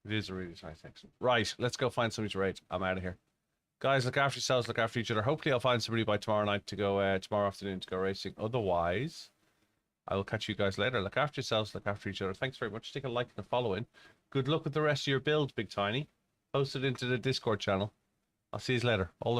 It is a really tight section. Right, let's go find somebody to rate. I'm out of here. Guys, look after yourselves, look after each other. Hopefully I'll find somebody by tomorrow night to go, tomorrow afternoon to go racing. Otherwise, I will catch you guys later. Look after yourselves, look after each other. Thanks very much. Take a like and a follow in. Good luck with the rest of your build, Big Tiny. Post it into the Discord channel. I'll see you later. All the